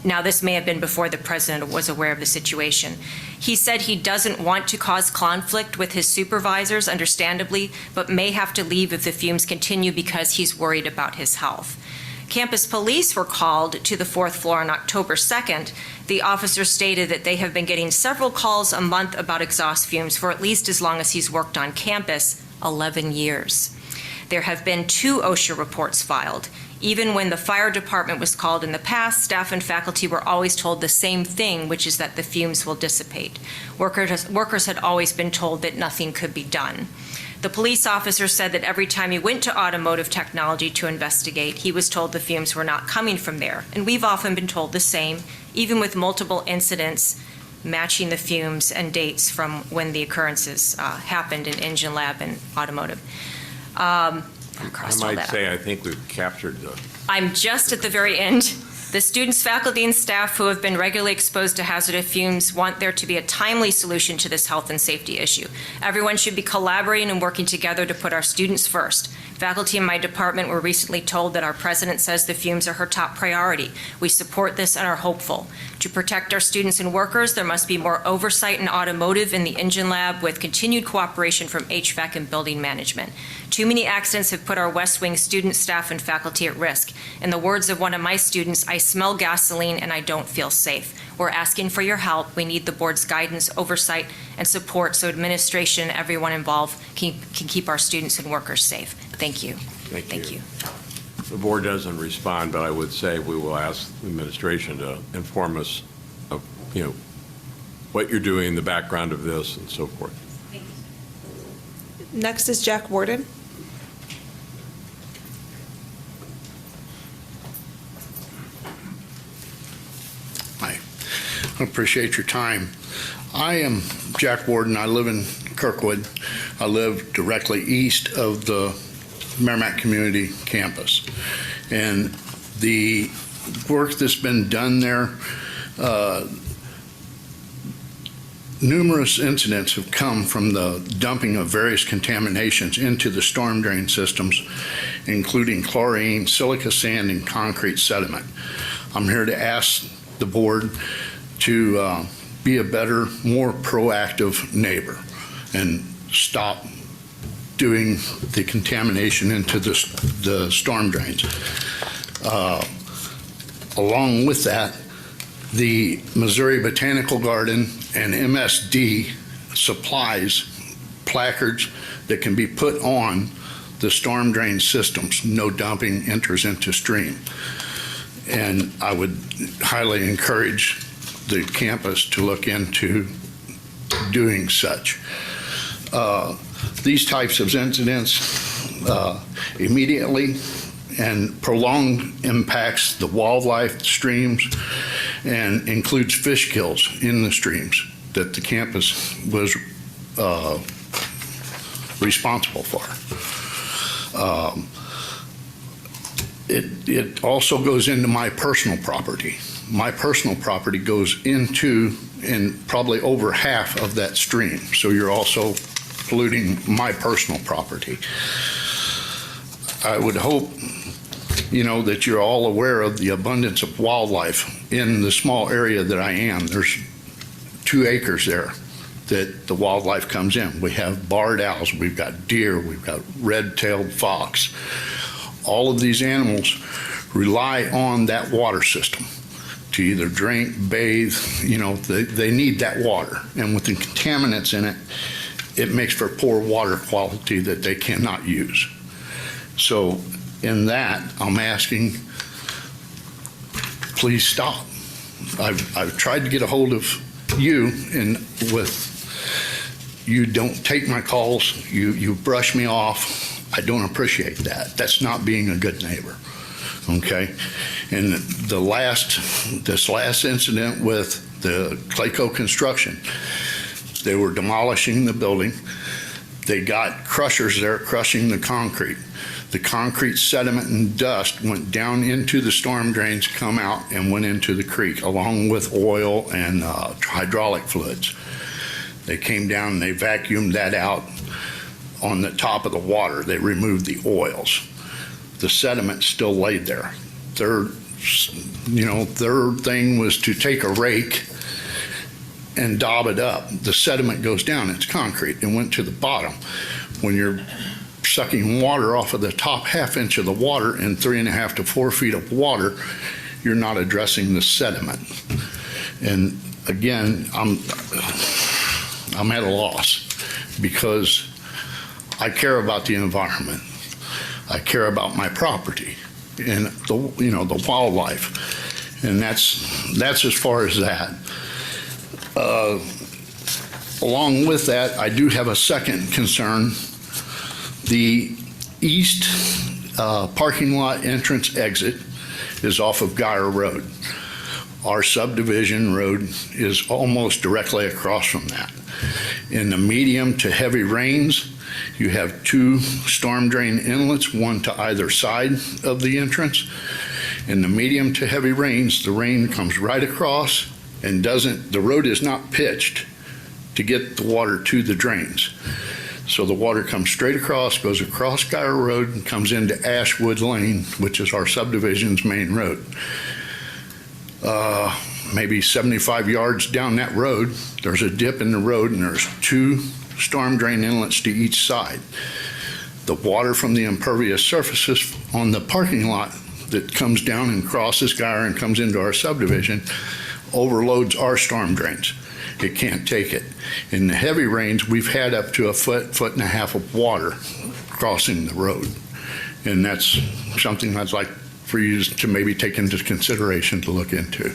Now, this may have been before the president was aware of the situation. He said he doesn't want to cause conflict with his supervisors, understandably, but may have to leave if the fumes continue because he's worried about his health. Campus police were called to the 4th floor on October 2nd. The officer stated that they have been getting several calls a month about exhaust fumes for at least as long as he's worked on campus, 11 years. There have been 2 OSHA reports filed. Even when the fire department was called in the past, staff and faculty were always told the same thing, which is that the fumes will dissipate. Workers had always been told that nothing could be done. The police officer said that every time he went to automotive technology to investigate, he was told the fumes were not coming from there. And we've often been told the same, even with multiple incidents matching the fumes and dates from when the occurrences happened in engine lab and automotive. I might say, I think we've captured the. I'm just at the very end. The students, faculty, and staff who have been regularly exposed to hazardous fumes want there to be a timely solution to this health and safety issue. Everyone should be collaborating and working together to put our students first. Faculty in my department were recently told that our president says the fumes are her top priority. We support this and are hopeful. To protect our students and workers, there must be more oversight in automotive in the engine lab with continued cooperation from HVAC and building management. Too many accidents have put our West Wing students, staff, and faculty at risk. In the words of one of my students, I smell gasoline and I don't feel safe. We're asking for your help. We need the board's guidance, oversight, and support so administration and everyone involved can keep our students and workers safe. Thank you. Thank you. The board doesn't respond, but I would say we will ask the administration to inform us of, what you're doing, the background of this, and so forth. Next is Jack Warden. Hi. I appreciate your time. I am Jack Warden. I live in Kirkwood. I live directly east of the Merrimack Community Campus. And the work that's been done there, numerous incidents have come from the dumping of various contaminations into the storm drain systems, including chlorine, silica sand, and concrete sediment. I'm here to ask the board to be a better, more proactive neighbor and stop doing the contamination into the storm drains. Along with that, the Missouri Botanical Garden and MSD supplies placards that can be put on the storm drain systems. No dumping enters into stream. And I would highly encourage the campus to look into doing such. These types of incidents immediately and prolonged impacts the wildlife streams and includes fish kills in the streams that the campus was responsible for. It also goes into my personal property. My personal property goes into and probably over half of that stream. So you're also polluting my personal property. I would hope, you know, that you're all aware of the abundance of wildlife in the small area that I am. There's 2 acres there that the wildlife comes in. We have barred owls, we've got deer, we've got red-tailed fox. All of these animals rely on that water system to either drink, bathe, you know, they need that water. And with the contaminants in it, it makes for poor water quality that they cannot use. So in that, I'm asking, please stop. I've tried to get a hold of you, and you don't take my calls, you brush me off. I don't appreciate that. That's not being a good neighbor, okay? And this last incident with the Clayco construction, they were demolishing the building. They got crushers there crushing the concrete. The concrete sediment and dust went down into the storm drains, come out and went into the creek along with oil and hydraulic fluids. They came down and they vacuumed that out on the top of the water. They removed the oils. The sediment still laid there. Their thing was to take a rake and daub it up. The sediment goes down, it's concrete, and went to the bottom. When you're sucking water off of the top half-inch of the water in 3.5 to 4 feet of water, you're not addressing the sediment. And again, I'm at a loss because I care about the environment. I care about my property and the wildlife. And that's as far as that. Along with that, I do have a second concern. The east parking lot entrance exit is off of Geyer Road. Our subdivision road is almost directly across from that. In the medium to heavy rains, you have 2 storm drain inlets, one to either side of the entrance. In the medium to heavy rains, the rain comes right across and the road is not pitched to get the water to the drains. So the water comes straight across, goes across Geyer Road, and comes into Ashwood Lane, which is our subdivision's main road. Maybe 75 yards down that road, there's a dip in the road, and there's 2 storm drain inlets to each side. The water from the impervious surfaces on the parking lot that comes down and crosses Geyer and comes into our subdivision overloads our storm drains. It can't take it. In the heavy rains, we've had up to 1.5 feet of water crossing the road. And that's something I'd like for you to maybe take into consideration to look into.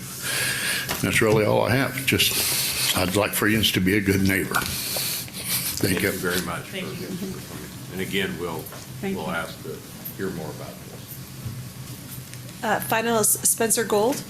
That's really all I have. Just, I'd like for you to be a good neighbor. Thank you. Very much. Thank you. And again, we'll Thank you. ask to hear more about this. Finalist Spencer Gold.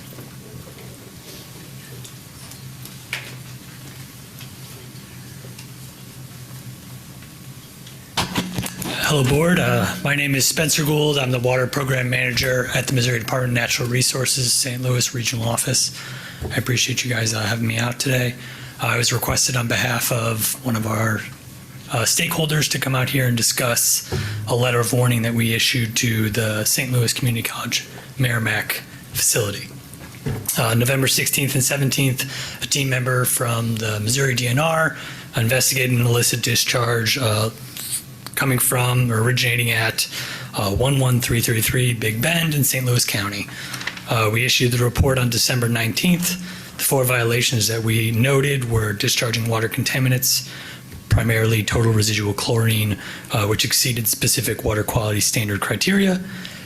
Hello, Board. My name is Spencer Gould. I'm the Water Program Manager at the Missouri Department of Natural Resources, St. Louis Regional Office. I appreciate you guys having me out today. I was requested on behalf of one of our stakeholders to come out here and discuss a letter of warning that we issued to the St. Louis Community College Merrimack facility. November 16th and 17th, a team member from the Missouri DNR investigated an illicit discharge coming from or originating at 11333 Big Bend in St. Louis County. We issued the report on December 19th. The 4 violations that we noted were discharging water contaminants, primarily total residual chlorine, which exceeded specific water quality standard criteria,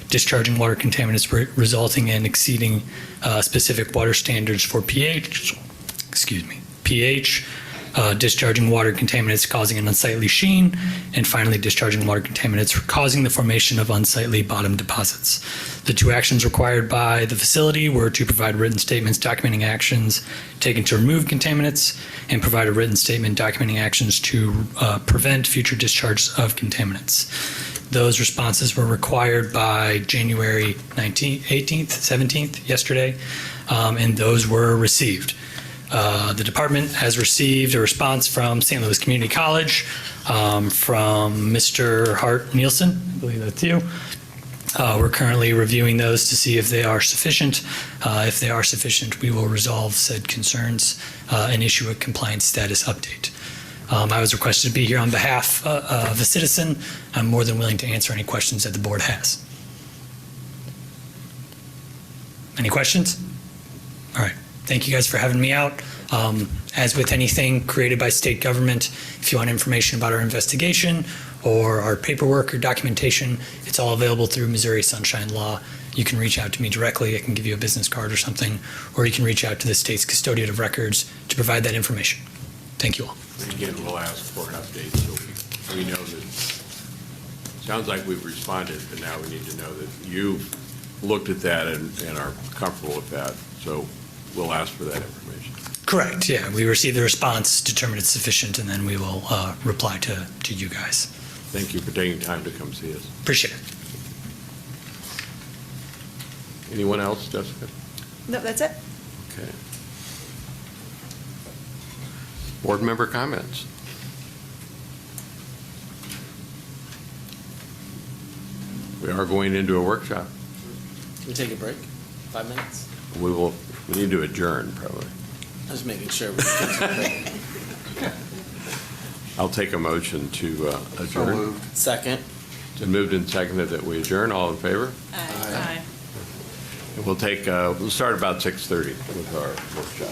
discharging water contaminants resulting in exceeding specific water standards for pH, discharging water contaminants causing an unsightly sheen, and finally discharging water contaminants causing the formation of unsightly bottom deposits. The 2 actions required by the facility were to provide written statements documenting actions taken to remove contaminants and provide a written statement documenting actions to prevent future discharge of contaminants. Those responses were required by January 19th, 18th, 17th, yesterday, and those were received. The department has received a response from St. Louis Community College from Mr. Hart Nielsen. I believe that's you. We're currently reviewing those to see if they are sufficient. If they are sufficient, we will resolve said concerns and issue a compliance status update. I was requested to be here on behalf of a citizen. I'm more than willing to answer any questions that the board has. Any questions? All right. Thank you guys for having me out. As with anything created by state government, if you want information about our investigation or our paperwork or documentation, it's all available through Missouri Sunshine Law. You can reach out to me directly. I can give you a business card or something, or you can reach out to the state's custodian of records to provide that information. Thank you all. And again, we'll ask for an update so we know that, sounds like we've responded, but now we need to know that you've looked at that and are comfortable with that. So we'll ask for that information. Correct, yeah. We receive the response, determine it's sufficient, and then we will reply to you guys. Thank you for taking time to come see us. Appreciate it. Anyone else, Jessica? No, that's it. Okay. Board member comments? We are going into a workshop. Can we take a break? 5 minutes? We need to adjourn, probably. I was making sure. We can I'll take a motion to adjourn. Second. It's been moved and seconded that we adjourn. All in favor? Aye. And we'll start about 6:30 with our workshop.